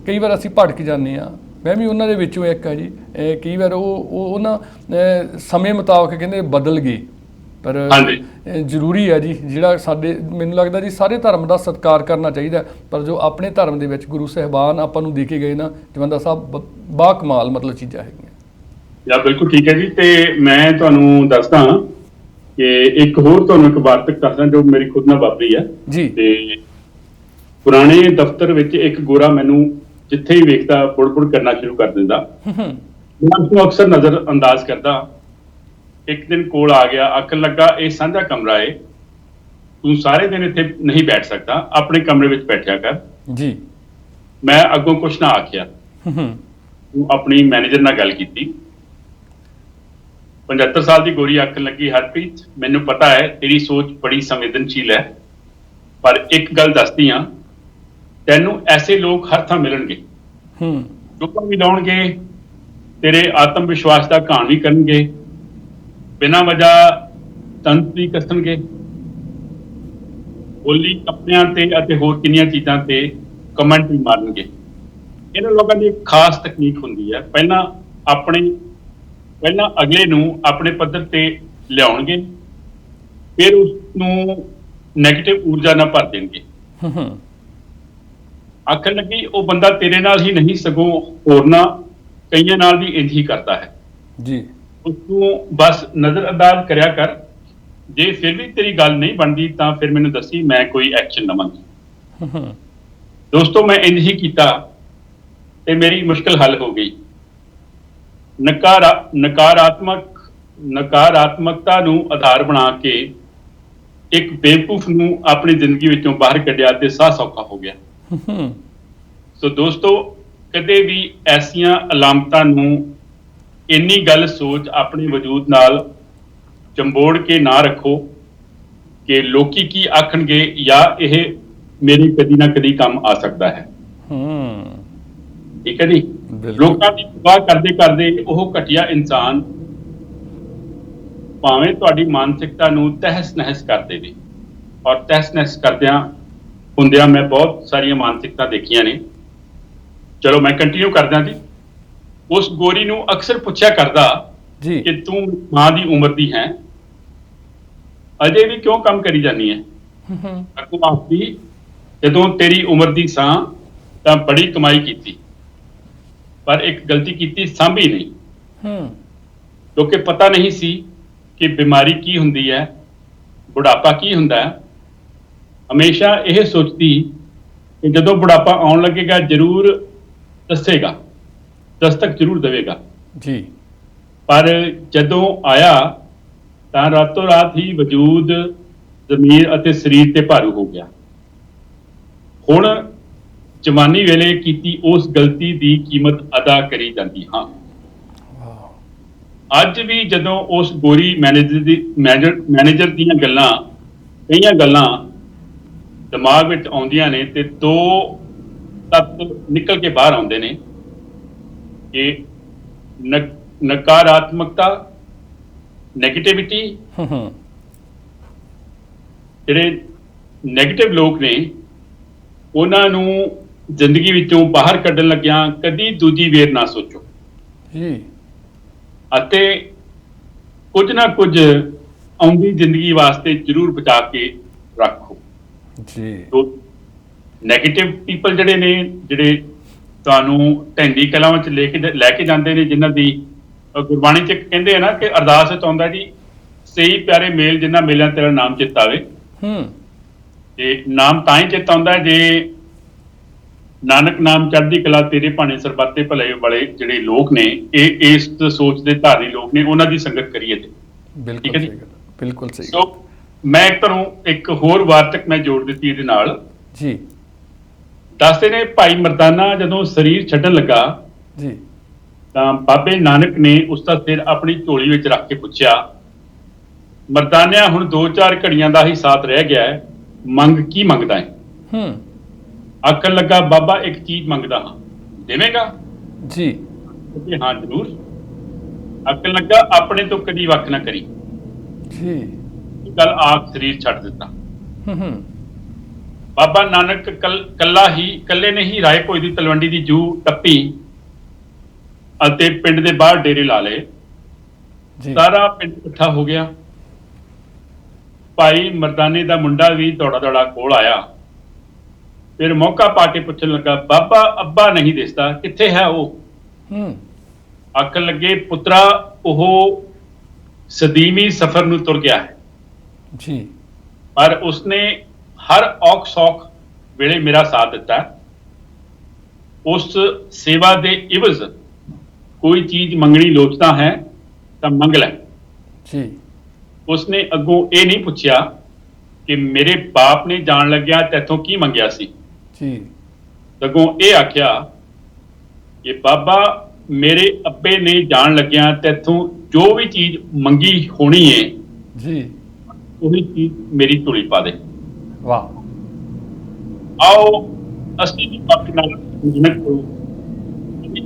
ਕਈ ਵਾਰ ਅਸੀਂ ਭਟਕ ਜਾਂਦੇ ਹਾਂ, ਮੈਂ ਵੀ ਉਹਨਾਂ ਦੇ ਵਿੱਚੋਂ ਇੱਕ ਆ ਜੀ। ਕਈ ਵਾਰ ਉਹ ਨਾ ਸਮੇਂ ਮੁਤਾਬਕ ਕਹਿੰਦੇ ਬਦਲ ਗਏ, ਪਰ ਜ਼ਰੂਰੀ ਹੈ ਜੀ ਜਿਹੜਾ ਸਾਡੇ, ਮੈਨੂੰ ਲੱਗਦਾ ਜੀ ਸਾਰੇ ਧਰਮ ਦਾ ਸਤਿਕਾਰ ਕਰਨਾ ਚਾਹੀਦਾ, ਪਰ ਜੋ ਆਪਣੇ ਧਰਮ ਦੇ ਵਿੱਚ ਗੁਰੂ ਸਾਹਿਬਾਨ ਆਪਾਂ ਨੂੰ ਦੇ ਕੇ ਗਏ ਨਾ ਜਵੰਦਾ ਸਾਹਿਬ, ਬਾ ਕਮਾਲ ਮਤਲਬ ਚੀਜ਼ਾਂ ਹੈਗੀਆਂ। ਬਿਲਕੁਲ ਠੀਕ ਹੈ ਜੀ। ਤੇ ਮੈਂ ਤੁਹਾਨੂੰ ਦੱਸਦਾ ਕਿ ਇੱਕ ਹੋਰ ਤੁਹਾਨੂੰ ਇੱਕ ਵਾਰਤਕ ਦੱਸਦਾ ਜੋ ਮੇਰੀ ਖੁਦ ਨਾਲ ਵਾਪਰੀ ਹੈ ਜੀ। ਤੇ ਪੁਰਾਣੇ ਦਫ਼ਤਰ ਵਿੱਚ ਇੱਕ ਗੋਰਾ ਮੈਨੂੰ ਜਿੱਥੇ ਹੀ ਵੇਖਦਾ ਬੁੜ-ਬੁੜ ਕਰਨਾ ਸ਼ੁਰੂ ਕਰ ਦਿੰਦਾ। ਮੈਂ ਉਸਨੂੰ ਅਕਸਰ ਨਜ਼ਰ ਅੰਦਾਜ਼ ਕਰਦਾ। ਇੱਕ ਦਿਨ ਕੋਲ ਆ ਗਿਆ, ਆਖਣ ਲੱਗਾ ਇਹ ਸਾਂਝਾ ਕਮਰਾ ਏ, ਤੂੰ ਸਾਰੇ ਦਿਨ ਇੱਥੇ ਨਹੀਂ ਬੈਠ ਸਕਦਾ, ਆਪਣੇ ਕਮਰੇ ਵਿੱਚ ਬੈਠਿਆ ਕਰ ਜੀ। ਮੈਂ ਅੱਗੋਂ ਕੁਛ ਨਾ ਆਖਿਆ, ਆਪਣੀ ਮੈਨੇਜਰ ਨਾਲ ਗੱਲ ਕੀਤੀ। 75 ਸਾਲ ਦੀ ਗੋਰੀ ਆਖਣ ਲੱਗੀ, ਹਰਪ੍ਰੀਤ ਮੈਨੂੰ ਪਤਾ ਹੈ ਤੇਰੀ ਸੋਚ ਬੜੀ ਸੰਵੇਦਨਸ਼ੀਲ ਹੈ, ਪਰ ਇੱਕ ਗੱਲ ਦੱਸਦੀ ਹਾਂ, ਤੈਨੂੰ ਐਸੇ ਲੋਕ ਹਰ ਥਾਂ ਮਿਲਣਗੇ ਜੋ ਵੀ ਲਾਉਣਗੇ, ਤੇਰੇ ਆਤਮ ਵਿਸ਼ਵਾਸ ਦਾ ਘਾਣ ਵੀ ਕਰਨਗੇ, ਬਿਨਾਂ ਵਜ੍ਹਾ ਤੰਤ ਵੀ ਕੱਸਣਗੇ, ਬੋਲੀ ਕੱਪੜਿਆਂ ਤੇ ਅਤੇ ਹੋਰ ਕਿੰਨੀਆਂ ਚੀਜ਼ਾਂ ਤੇ ਕਮੈਂਟ ਵੀ ਮਾਰਨਗੇ। ਇਹਨਾਂ ਲੋਕਾਂ ਦੀ ਇੱਕ ਖਾਸ ਤਕਨੀਕ ਹੁੰਦੀ ਹੈ, ਪਹਿਲਾਂ ਅਗਲੇ ਨੂੰ ਆਪਣੇ ਪੱਧਰ ਤੇ ਲਿਆਉਣਗੇ, ਫਿਰ ਉਸ ਨੂੰ ਨੈਗੇਟਿਵ ਊਰਜਾ ਨਾਲ ਭਰ ਦੇਣਗੇ। ਆਖਣ ਲੱਗੀ ਉਹ ਬੰਦਾ ਤੇਰੇ ਨਾਲ ਹੀ ਨਹੀਂ ਸਗੋਂ ਹੋਰਨਾਂ ਕਈਆਂ ਨਾਲ ਵੀ ਇੰਝ ਹੀ ਕਰਦਾ ਹੈ ਜੀ। ਉਸ ਨੂੰ ਬਸ ਨਜ਼ਰ ਅੰਦਾਜ਼ ਕਰਿਆ ਕਰ, ਜੇ ਫਿਰ ਵੀ ਤੇਰੀ ਗੱਲ ਨਹੀਂ ਬਣਦੀ ਤਾਂ ਫਿਰ ਮੈਨੂੰ ਦੱਸੀ, ਮੈਂ ਕੋਈ ਐਕਸ਼ਨ ਲਵਾਂਗੀ। ਦੋਸਤੋ, ਮੈਂ ਇੰਝ ਹੀ ਕੀਤਾ ਤੇ ਮੇਰੀ ਮੁਸ਼ਕਲ ਹੱਲ ਹੋ ਗਈ। ਨਕਾਰਾਤਮਕਤਾ ਨੂੰ ਆਧਾਰ ਬਣਾ ਕੇ ਇੱਕ ਬੇਵਕੂਫ ਨੂੰ ਆਪਣੀ ਜ਼ਿੰਦਗੀ ਵਿੱਚੋਂ ਬਾਹਰ ਕੱਢਿਆ ਤੇ ਸਾਹ ਸੌਖਾ ਹੋ ਗਿਆ। ਸੋ ਦੋਸਤੋ, ਕਦੇ ਵੀ ਐਸੀਆਂ ਅਲਾਮਤਾਂ ਨੂੰ ਇੰਨੀ ਗੱਲ ਸੋਚ ਆਪਣੇ ਵਜੂਦ ਨਾਲ ਚੰਬੋੜ ਕੇ ਨਾ ਰੱਖੋ ਕਿ ਲੋਕੀ ਕੀ ਆਖਣਗੇ ਜਾਂ ਇਹ ਮੇਰੇ ਕਦੀ ਨਾ ਕਦੀ ਕੰਮ ਆ ਸਕਦਾ ਹੈ। ਠੀਕ ਹੈ ਜੀ। ਲੋਕਾਂ ਦੀ ਪਰਵਾਹ ਕਰਦੇ ਕਰਦੇ ਉਹ ਘਟੀਆ ਇਨਸਾਨ ਭਾਵੇਂ ਤੁਹਾਡੀ ਮਾਨਸਿਕਤਾ ਨੂੰ ਤਹਿਸ ਨਹਿਸ ਕਰ ਦੇਵੇ, ਔਰ ਤਹਿਸ ਨਹਿਸ ਹੁੰਦਿਆਂ ਮੈਂ ਬਹੁਤ ਸਾਰੀਆਂ ਮਾਨਸਿਕਤਾ ਦੇਖੀਆਂ ਨੇ। ਚਲੋ ਮੈਂ ਕੰਟੀਨਿਊ ਕਰਦਾ ਜੀ। ਉਸ ਗੋਰੀ ਨੂੰ ਅਕਸਰ ਪੁੱਛਿਆ ਕਰਦਾ ਕਿ ਤੂੰ ਮਾਂ ਦੀ ਉਮਰ ਦੀ ਹੈ, ਅਜੇ ਵੀ ਕਿਉਂ ਕੰਮ ਕਰੀ ਜਾਂਦੀ ਹੈ? ਅੱਗੋਂ ਆਖਦੀ, ਜਦੋਂ ਤੇਰੀ ਉਮਰ ਦੀ ਸਾਂ ਤਾਂ ਬੜੀ ਕਮਾਈ ਕੀਤੀ, ਪਰ ਇੱਕ ਗਲਤੀ ਕੀਤੀ, ਸਾਂਭੀ ਨਹੀਂ। ਕਿਉਂਕਿ ਪਤਾ ਨਹੀਂ ਸੀ ਕਿ ਬਿਮਾਰੀ ਕੀ ਹੁੰਦੀ ਹੈ, ਬੁਢਾਪਾ ਕੀ ਹੁੰਦਾ ਹੈ। ਹਮੇਸ਼ਾ ਇਹ ਸੋਚਦੀ ਕਿ ਜਦੋਂ ਬੁਢਾਪਾ ਆਉਣ ਲੱਗੇਗਾ ਜ਼ਰੂਰ ਦੱਸੇਗਾ, ਦਸਤਕ ਜ਼ਰੂਰ ਦੇਵੇਗਾ ਜੀ। ਪਰ ਜਦੋਂ ਆਇਆ ਤਾਂ ਰਾਤੋਂ ਰਾਤ ਹੀ ਵਜੂਦ, ਜ਼ਮੀਰ ਅਤੇ ਸਰੀਰ ਤੇ ਭਾਰੂ ਹੋ ਗਿਆ। ਹੁਣ ਜਵਾਨੀ ਵੇਲੇ ਕੀਤੀ ਉਸ ਗਲਤੀ ਦੀ ਕੀਮਤ ਅਦਾ ਕਰੀ ਜਾਂਦੀ ਹਾਂ। ਅੱਜ ਵੀ ਜਦੋਂ ਉਸ ਗੋਰੀ ਮੈਨੇਜਰ ਦੀਆਂ ਕਈਆਂ ਗੱਲਾਂ ਦਿਮਾਗ ਵਿੱਚ ਆਉਂਦੀਆਂ ਨੇ ਤੇ ਦੋ ਤੱਤ ਨਿਕਲ ਕੇ ਬਾਹਰ ਆਉਂਦੇ ਨੇ ਕਿ ਨਕਾਰਾਤਮਕਤਾ, ਨੈਗੇਟਿਵਿਟੀ। ਜਿਹੜੇ ਨੈਗੇਟਿਵ ਲੋਕ ਨੇ ਉਹਨਾਂ ਨੂੰ ਜ਼ਿੰਦਗੀ ਵਿੱਚੋਂ ਬਾਹਰ ਕੱਢਣ ਲੱਗਿਆਂ ਕਦੀ ਦੂਜੀ ਵੇਰ ਨਾ ਸੋਚੋ ਜੀ, ਅਤੇ ਕੁਝ ਨਾ ਕੁਝ ਆਉਂਦੀ ਜ਼ਿੰਦਗੀ ਵਾਸਤੇ ਜ਼ਰੂਰ ਬਚਾ ਕੇ ਰੱਖੋ ਜੀ। ਨੈਗੇਟਿਵ ਪੀਪਲ ਜਿਹੜੇ ਨੇ, ਜਿਹੜੇ ਤੁਹਾਨੂੰ ਢੈਂਦੀ ਕਲਾਂ ਵਿੱਚ ਲੈ ਕੇ ਜਾਂਦੇ ਨੇ, ਜਿਨ੍ਹਾਂ ਦੀ ਗੁਰਬਾਣੀ 'ਚ ਕਹਿੰਦੇ ਆ ਨਾ ਕਿ ਅਰਦਾਸ ਵਿੱਚ ਆਉਂਦਾ ਜੀ, ਸਹੀ ਪਿਆਰੇ ਮੇਲ ਜਿੰਨਾ ਮੇਲਿਆਂ ਤੇਰਾ ਨਾਮ ਚਿੱਤ ਆਵੇ। ਤੇ ਨਾਮ ਤਾਂ ਹੀ ਚਿੱਤ ਆਉਂਦਾ ਜੇ ਨਾਨਕ ਨਾਮ ਚੜ੍ਹਦੀ ਕਲਾ ਤੇਰੇ ਭਾਣੇ ਸਰਬੱਤੇ ਭਲੇ ਵਾਲੇ ਜਿਹੜੇ ਲੋਕ ਨੇ, ਇਹ ਇਸ ਸੋਚ ਦੇ ਧਾਰਨੀ ਲੋਕ ਨੇ, ਉਹਨਾਂ ਦੀ ਸੰਗਤ ਕਰੀਏ ਤੇ। ਠੀਕ ਹੈ ਜੀ, ਬਿਲਕੁਲ ਸਹੀ। ਸੋ ਮੈਂ ਤੁਹਾਨੂੰ ਇੱਕ ਹੋਰ ਵਾਰਤਕ ਮੈਂ ਜੋੜ ਦਿੱਤੀ ਇਹਦੇ ਨਾਲ ਜੀ। ਦੱਸਦੇ ਨੇ ਭਾਈ ਮਰਦਾਨਾ ਜਦੋਂ ਸਰੀਰ ਛੱਡਣ ਲੱਗਾ ਜੀ ਤਾਂ ਬਾਬੇ ਨਾਨਕ ਨੇ ਉਸ ਦਾ ਸਿਰ ਆਪਣੀ ਝੋਲੀ ਵਿੱਚ ਰੱਖ ਕੇ ਪੁੱਛਿਆ, ਮਰਦਾਨਿਆ ਹੁਣ 2-4 ਘੜੀਆਂ ਦਾ ਹੀ ਸਾਥ ਰਹਿ ਗਿਆ ਹੈ, ਮੰਗ ਕੀ ਮੰਗਦਾ ਹੈ? ਆਖਣ ਲੱਗਾ, ਬਾਬਾ ਇੱਕ ਚੀਜ਼ ਮੰਗਦਾ ਹਾਂ, ਦੇਵੇਂਗਾ ਜੀ? ਹਾਂ ਜ਼ਰੂਰ। ਆਖਣ ਲੱਗਾ, ਆਪਣੇ ਤੋਂ ਕਦੀ ਵੱਖ ਨਾ ਕਰੀ ਜੀ। ਗੱਲ ਆਪ ਸਰੀਰ ਛੱਡ ਦਿੱਤਾ। ਬਾਬਾ ਨਾਨਕ ਕੱਲੇ ਨੇ ਹੀ ਰਾਏ ਭੋਜ ਦੀ ਤਲਵੰਡੀ ਦੀ ਜੂਹ ਟੱਪੀ ਅਤੇ ਪਿੰਡ ਦੇ ਬਾਹਰ ਡੇਰੇ ਲਾ ਲਏ। ਸਾਰਾ ਪਿੰਡ ਇਕੱਠਾ ਹੋ ਗਿਆ। ਭਾਈ ਮਰਦਾਨੇ ਦਾ ਮੁੰਡਾ ਵੀ ਦੌੜਾ ਦੌੜਾ ਕੋਲ ਆਇਆ। ਫਿਰ ਮੌਕਾ ਪਾ ਕੇ ਪੁੱਛਣ ਲੱਗਾ, ਬਾਬਾ ਅੱਬਾ ਨਹੀਂ ਦਿਸਦਾ, ਕਿੱਥੇ ਹੈ ਉਹ? ਆਖਣ ਲੱਗੇ, ਪੁੱਤਰਾ ਉਹ ਸਦੀਮੀ ਸਫ਼ਰ ਨੂੰ ਤੁਰ ਗਿਆ ਹੈ ਜੀ, ਪਰ ਉਸਨੇ ਹਰ ਔਖ ਸੌਖ ਵੇਲੇ ਮੇਰਾ ਸਾਥ ਦਿੱਤਾ। ਉਸ ਸੇਵਾ ਦੇ ਇਵਜ਼ ਕੋਈ ਚੀਜ਼ ਮੰਗਣੀ ਲੋਚਦਾ ਹੈ ਤਾਂ ਮੰਗ ਲੈ ਜੀ। ਉਸਨੇ ਅੱਗੋਂ ਇਹ ਨਹੀਂ ਪੁੱਛਿਆ ਕਿ ਮੇਰੇ ਬਾਪ ਨੇ ਜਾਣ ਲੱਗਿਆ ਤੈਥੋਂ ਕੀ ਮੰਗਿਆ ਸੀ ਜੀ, ਅੱਗੋਂ ਇਹ ਆਖਿਆ ਕਿ ਬਾਬਾ ਮੇਰੇ ਅੱਬੇ ਨੇ ਜਾਣ ਲੱਗਿਆ ਤੈਥੋਂ ਜੋ ਵੀ ਚੀਜ਼ ਮੰਗੀ ਹੋਣੀ ਹੈ ਜੀ, ਉਹੀ ਚੀਜ਼ ਮੇਰੀ ਝੋਲੀ ਪਾ ਦੇ। ਵਾਹ। ਆਓ ਅਸੀਂ ਵੀ ਬਾਕੀ ਨਾਲ ਮਿਹਨਤ ਕਰੋ ਜੀ।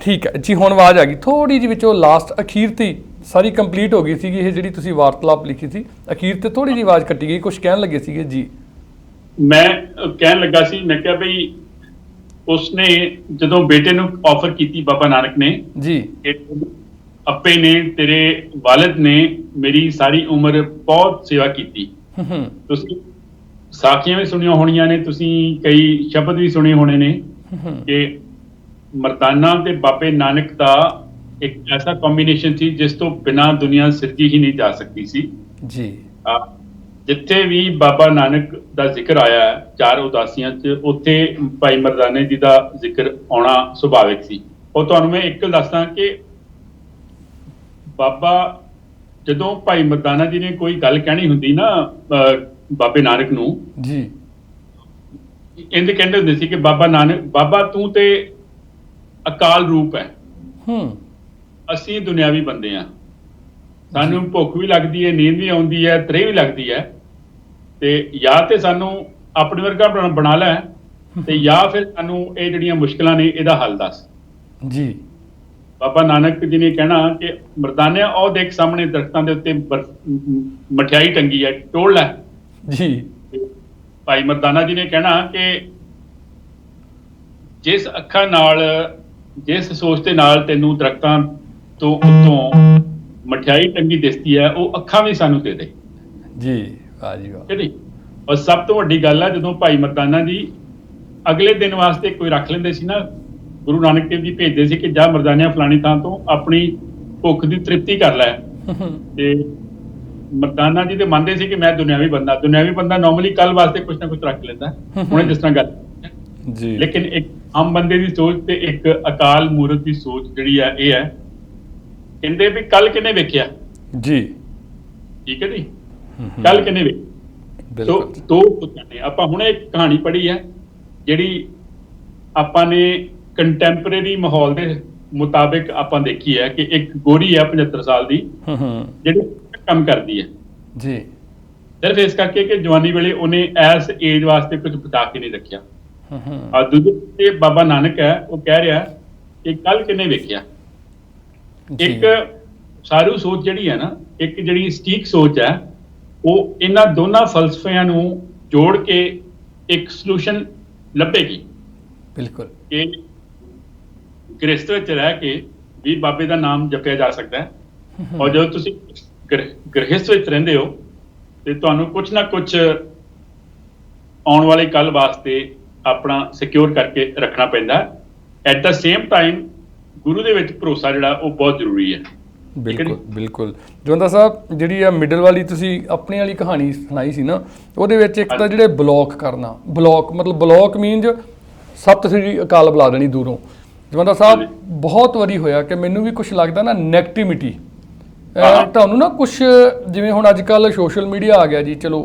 ਠੀਕ ਹੈ ਜੀ, ਹੁਣ ਆਵਾਜ਼ ਆ ਗਈ ਥੋੜੀ ਜਿਹੀ ਵਿੱਚੋਂ, ਲਾਸਟ ਅਖੀਰ ਤੇ ਸਾਰੀ ਕੰਪਲੀਟ ਹੋ ਗਈ ਸੀਗੀ ਇਹ ਜਿਹੜੀ ਤੁਸੀਂ ਵਾਰਤਾਲਾਪ ਲਿਖੀ ਸੀ, ਅਖੀਰ ਤੇ ਥੋੜੀ ਜਿਹੀ ਆਵਾਜ਼ ਕੱਟੀ ਗਈ, ਕੁਝ ਕਹਿਣ ਲੱਗੇ ਸੀਗੇ ਜੀ। ਮੈਂ ਕਹਿਣ ਲੱਗਾ ਸੀ, ਮੈਂ ਕਿਹਾ ਬਈ ਉਸਨੇ ਜਦੋਂ ਬੇਟੇ ਨੂੰ ਆਫਰ ਕੀਤੀ ਬਾਬਾ ਨਾਨਕ ਨੇ ਜੀ, ਅੱਪੇ ਨੇ, ਤੇਰੇ ਵਾਲਿਦ ਨੇ ਮੇਰੀ ਸਾਰੀ ਉਮਰ ਬਹੁਤ ਸੇਵਾ ਕੀਤੀ। ਤੁਸੀਂ ਸਾਖੀਆਂ ਵੀ ਸੁਣੀਆਂ ਹੋਣੀਆਂ ਨੇ, ਤੁਸੀਂ ਕਈ ਸ਼ਬਦ ਵੀ ਸੁਣੇ ਹੋਣੇ ਨੇ ਕਿ ਮਰਦਾਨਾ ਤੇ ਬਾਬੇ ਨਾਨਕ ਦਾ ਇੱਕ ਐਸਾ ਕੰਬੀਨੇਸ਼ਨ ਸੀ ਜਿਸ ਤੋਂ ਬਿਨਾਂ ਦੁਨੀਆ ਸਿਰਜੀ ਹੀ ਨਹੀਂ ਜਾ ਸਕਦੀ ਸੀ ਜੀ। ਜਿੱਥੇ ਵੀ ਬਾਬਾ ਨਾਨਕ ਦਾ ਜ਼ਿਕਰ ਆਇਆ ਹੈ 4 ਉਦਾਸੀਆਂ 'ਚ, ਉੱਥੇ ਭਾਈ ਮਰਦਾਨੇ ਜੀ ਦਾ ਜ਼ਿਕਰ ਆਉਣਾ ਸੁਭਾਵਿਕ ਸੀ। ਉਹ ਤੁਹਾਨੂੰ ਮੈਂ ਇੱਕ ਗੱਲ ਦੱਸਦਾ ਕਿ ਬਾਬਾ ਜਦੋਂ ਭਾਈ ਮਰਦਾਨਾ ਜੀ ਨੇ ਕੋਈ ਗੱਲ ਕਹਿਣੀ ਹੁੰਦੀ ਨਾ ਬਾਬੇ ਨਾਨਕ ਨੂੰ ਜੀ, ਇੰਜ ਕਹਿੰਦੇ ਹੁੰਦੇ ਸੀ ਕਿ ਬਾਬਾ ਨਾਨਕ, ਬਾਬਾ ਤੂੰ ਤੇ ਅਕਾਲ ਰੂਪ ਹੈ, ਅਸੀਂ ਦੁਨਿਆਵੀ ਬੰਦੇ ਆ, ਸਾਨੂੰ ਭੁੱਖ ਵੀ ਲੱਗਦੀ ਹੈ, ਨੀਂਦ ਵੀ ਆਉਂਦੀ ਹੈ, ਤ੍ਰੇਹ ਵੀ ਲੱਗਦੀ ਹੈ, ਤੇ ਜਾਂ ਤੇ ਸਾਨੂੰ ਆਪਣੇ ਵਰਗਾ ਬਣਾ ਲੈ ਤੇ ਜਾਂ ਫਿਰ ਸਾਨੂੰ ਇਹ ਜਿਹੜੀਆਂ ਮੁਸ਼ਕਲਾਂ ਨੇ ਇਹਦਾ ਹੱਲ ਦੱਸ ਜੀ। ਬਾਬਾ ਨਾਨਕ ਜੀ ਨੇ ਕਹਿਣਾ ਕਿ ਮਰਦਾਨਿਆ ਉਹ ਦੇਖ ਸਾਹਮਣੇ ਦਰਖਤਾਂ ਦੇ ਉੱਤੇ ਮਠਿਆਈ ਟੰਗੀ ਹੈ, ਟੋਲ ਲੈ ਜੀ। ਭਾਈ ਮਰਦਾਨਾ ਜੀ ਨੇ ਕਹਿਣਾ ਕਿ ਜਿਸ ਅੱਖਾਂ ਨਾਲ, ਜਿਸ ਸੋਚ ਦੇ ਨਾਲ ਤੈਨੂੰ ਦਰਖਤਾਂ ਤੋਂ ਉੱਤੋਂ ਮਠਿਆਈ ਟੰਗੀ ਦਿਸਦੀ ਹੈ, ਉਹ ਅੱਖਾਂ ਵੀ ਸਾਨੂੰ ਦੇ ਦੇ ਜੀ। ਵਾਹ ਜੀ ਵਾਹ। ਜੀ। ਔਰ ਸਭ ਤੋਂ ਵੱਡੀ ਗੱਲ ਹੈ, ਜਦੋਂ ਭਾਈ ਮਰਦਾਨਾ ਜੀ ਅਗਲੇ ਦਿਨ ਵਾਸਤੇ ਕੋਈ ਰੱਖ ਲੈਂਦੇ ਸੀ ਨਾ, ਗੁਰੂ ਨਾਨਕ ਦੇਵ ਜੀ ਭੇਜਦੇ ਸੀ ਕਿ ਜਾ ਮਰਦਾਨਿਆਂ ਫਲਾਣੀ ਥਾਂ ਤੋਂ ਆਪਣੀ ਭੁੱਖ ਦੀ ਤ੍ਰਿਪਤੀ ਕਰ ਲੈ। ਤੇ ਮਰਦਾਨਾ ਜੀ ਤੇ ਮੰਨਦੇ ਸੀ ਕਿ ਮੈਂ ਦੁਨਿਆਵੀ ਬੰਦਾ ਨਾਰਮਲੀ ਕੱਲ ਵਾਸਤੇ ਕੁਝ ਨਾ ਕੁਝ ਰੱਖ ਲੈਂਦਾ, ਹੁਣੇ ਜਿਸ ਤਰ੍ਹਾਂ ਗੱਲ ਜੀ। ਲੇਕਿਨ ਇੱਕ ਆਮ ਬੰਦੇ ਦੀ ਸੋਚ ਤੇ ਇੱਕ ਅਕਾਲ ਮੂਰਤ ਦੀ ਸੋਚ ਜਿਹੜੀ ਹੈ, ਇਹ ਹੈ ਕਹਿੰਦੇ ਵੀ ਕੱਲ ਕਿਹਨੇ ਵੇਖਿਆ ਜੀ। ਠੀਕ ਹੈ ਜੀ, ਕੱਲ ਕਿਹਨੇ ਵੇਖਿਆ। ਦੋ ਪੁੱਤਾਂ ਨੇ, ਆਪਾਂ ਹੁਣੇ ਇੱਕ ਕਹਾਣੀ ਪੜ੍ਹੀ ਹੈ ਜਿਹੜੀ ਆਪਾਂ ਨੇ ਕੰਟੈਂਪਰੇਰੀ ਮਾਹੌਲ ਦੇ ਮੁਤਾਬਿਕ ਆਪਾਂ ਦੇਖੀ ਹੈ ਕਿ ਇੱਕ ਗੋਰੀ ਹੈ 75 ਸਾਲ ਦੀ ਜਿਹੜੀ ਕੰਮ ਕਰਦੀ ਹੈ ਜੀ, ਸਿਰਫ ਇਸ ਕਰਕੇ ਕਿ ਜਵਾਨੀ ਵੇਲੇ ਉਹਨੇ ਐਸ ਏਜ ਵਾਸਤੇ ਕੁਝ ਬਚਾ ਕੇ ਨਹੀਂ ਰੱਖਿਆ। ਔਰ ਦੂਜੇ ਬਾਬਾ ਨਾਨਕ ਹੈ, ਉਹ ਕਹਿ ਰਿਹਾ ਕਿ ਕੱਲ ਕਿਹਨੇ ਵੇਖਿਆ। ਇੱਕ ਸਾਰੂ ਸੋਚ ਜਿਹੜੀ ਹੈ ਨਾ, ਇੱਕ ਜਿਹੜੀ ਸਟੀਕ ਸੋਚ ਹੈ, ਉਹ ਇਹਨਾਂ ਦੋਨਾਂ ਫਲਸਫਿਆਂ ਨੂੰ ਜੋੜ ਕੇ ਇੱਕ ਸੋਲੂਸ਼ਨ ਲੱਭੇਗੀ। ਬਿਲਕੁਲ, ਕਿ ਗ੍ਰਸਥ ਵਿੱਚ ਰਹਿ ਕੇ ਵੀ ਬਾਬੇ ਦਾ ਨਾਮ ਜਪਿਆ ਜਾ ਸਕਦਾ ਹੈ, ਔਰ ਜਦੋਂ ਤੁਸੀਂ ਗ੍ਰਸਥ ਵਿੱਚ ਰਹਿੰਦੇ ਹੋ ਤੇ ਤੁਹਾਨੂੰ ਕੁਝ ਨਾ ਕੁਝ ਆਉਣ ਵਾਲੇ ਕੱਲ ਵਾਸਤੇ ਆਪਣਾ ਸਿਕਿਉਰ ਕਰਕੇ ਰੱਖਣਾ ਪੈਂਦਾ। ਐਟ ਦਾ ਸੇਮ ਟਾਈਮ ਗੁਰੂ ਦੇ ਵਿੱਚ ਭਰੋਸਾ ਜਿਹੜਾ ਉਹ ਬਹੁਤ ਜ਼ਰੂਰੀ ਹੈ। ਬਿਲਕੁਲ ਬਿਲਕੁਲ। ਜਵੰਦਾ ਸਾਹਿਬ, ਜਿਹੜੀ ਆ ਮਿਡਲ ਵਾਲੀ ਤੁਸੀਂ ਆਪਣੀ ਵਾਲੀ ਕਹਾਣੀ ਸੁਣਾਈ ਸੀ ਨਾ, ਉਹਦੇ ਵਿੱਚ ਇੱਕ ਤਾਂ ਜਿਹੜੇ ਬਲੌਕ ਕਰਨਾ, ਬਲੌਕ ਮੀਨਜ਼ ਸਤਿ ਸ੍ਰੀ ਅਕਾਲ ਬੁਲਾ ਦੇਣੀ ਦੂਰੋਂ। ਜਵੰਦਾ ਸਾਹਿਬ, ਬਹੁਤ ਵਾਰੀ ਹੋਇਆ ਕਿ ਮੈਨੂੰ ਵੀ ਕੁਝ ਲੱਗਦਾ ਨਾ ਨੈਗੇਟਿਵਿਟੀ ਤੁਹਾਨੂੰ ਨਾ ਕੁਝ, ਜਿਵੇਂ ਹੁਣ ਅੱਜ ਕੱਲ੍ਹ ਸੋਸ਼ਲ ਮੀਡੀਆ ਆ ਗਿਆ ਜੀ, ਚਲੋ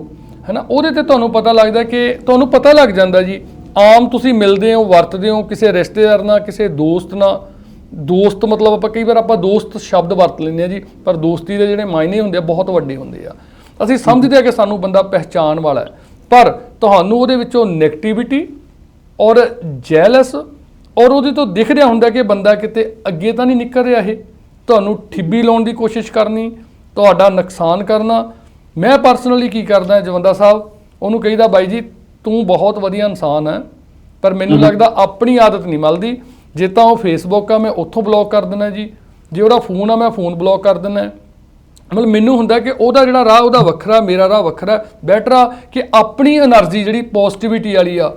ਹੈ ਨਾ, ਉਹਦੇ ਤੇ ਤੁਹਾਨੂੰ ਪਤਾ ਲੱਗਦਾ ਕਿ ਤੁਹਾਨੂੰ ਪਤਾ ਲੱਗ ਜਾਂਦਾ ਜੀ, ਆਮ ਤੁਸੀਂ ਮਿਲਦੇ ਹੋ, ਵਰਤਦੇ ਹੋ ਕਿਸੇ ਰਿਸ਼ਤੇਦਾਰ ਨਾਲ, ਕਿਸੇ ਦੋਸਤ ਨਾਲ, ਦੋਸਤ ਮਤਲਬ ਆਪਾਂ ਕਈ ਵਾਰ ਆਪਾਂ ਦੋਸਤ ਸ਼ਬਦ ਵਰਤ ਲੈਂਦੇ ਹਾਂ ਜੀ, ਪਰ ਦੋਸਤੀ ਦੇ ਜਿਹੜੇ ਮਾਇਨੇ ਹੁੰਦੇ ਆ ਬਹੁਤ ਵੱਡੇ ਹੁੰਦੇ ਆ। ਅਸੀਂ ਸਮਝਦੇ ਹਾਂ ਕਿ ਸਾਨੂੰ ਬੰਦਾ ਪਹਿਚਾਣ ਵਾਲਾ ਹੈ, ਪਰ ਤੁਹਾਨੂੰ ਉਹਦੇ ਵਿੱਚੋਂ ਨੈਗੇਟਿਵਿਟੀ ਔਰ ਜੈਲਸ ਔਰ ਉਹਦੇ ਤੋਂ ਦਿਖ ਰਿਹਾ ਹੁੰਦਾ ਕਿ ਬੰਦਾ ਕਿਤੇ ਅੱਗੇ ਤਾਂ ਨਹੀਂ ਨਿਕਲ ਰਿਹਾ, ਇਹ ਤੁਹਾਨੂੰ ਠਿੱਬੀ ਲਾਉਣ ਦੀ ਕੋਸ਼ਿਸ਼ ਕਰਨੀ, ਤੁਹਾਡਾ ਨੁਕਸਾਨ ਕਰਨਾ। ਮੈਂ ਪਰਸਨਲੀ ਕੀ ਕਰਦਾ ਜਵੰਦਾ ਸਾਹਿਬ, ਉਹਨੂੰ ਕਹੀਦਾ ਬਾਈ ਜੀ ਤੂੰ ਬਹੁਤ ਵਧੀਆ ਇਨਸਾਨ ਹੈ, ਪਰ ਮੈਨੂੰ ਲੱਗਦਾ ਆਪਣੀ ਆਦਤ ਨਹੀਂ ਮਿਲਦੀ। ਜੇ ਤਾਂ ਉਹ ਫੇਸਬੁੱਕ ਆ, ਮੈਂ ਉੱਥੋਂ ਬਲੌਕ ਕਰ ਦਿੰਦਾ ਜੀ, ਜੇ ਉਹਦਾ ਫੋਨ ਆ, ਮੈਂ ਫੋਨ ਬਲੌਕ ਕਰ ਦਿੰਦਾ। ਮਤਲਬ ਮੈਨੂੰ ਹੁੰਦਾ ਕਿ ਉਹਦਾ ਜਿਹੜਾ ਰਾਹ ਉਹਦਾ ਵੱਖਰਾ, ਮੇਰਾ ਰਾਹ ਵੱਖਰਾ। ਬੈਟਰ ਆ ਕਿ ਆਪਣੀ એનર્ਜੀ ਜਿਹੜੀ ਪੋਜ਼ਿਟਿਵਿਟੀ ਵਾਲੀ ਆ,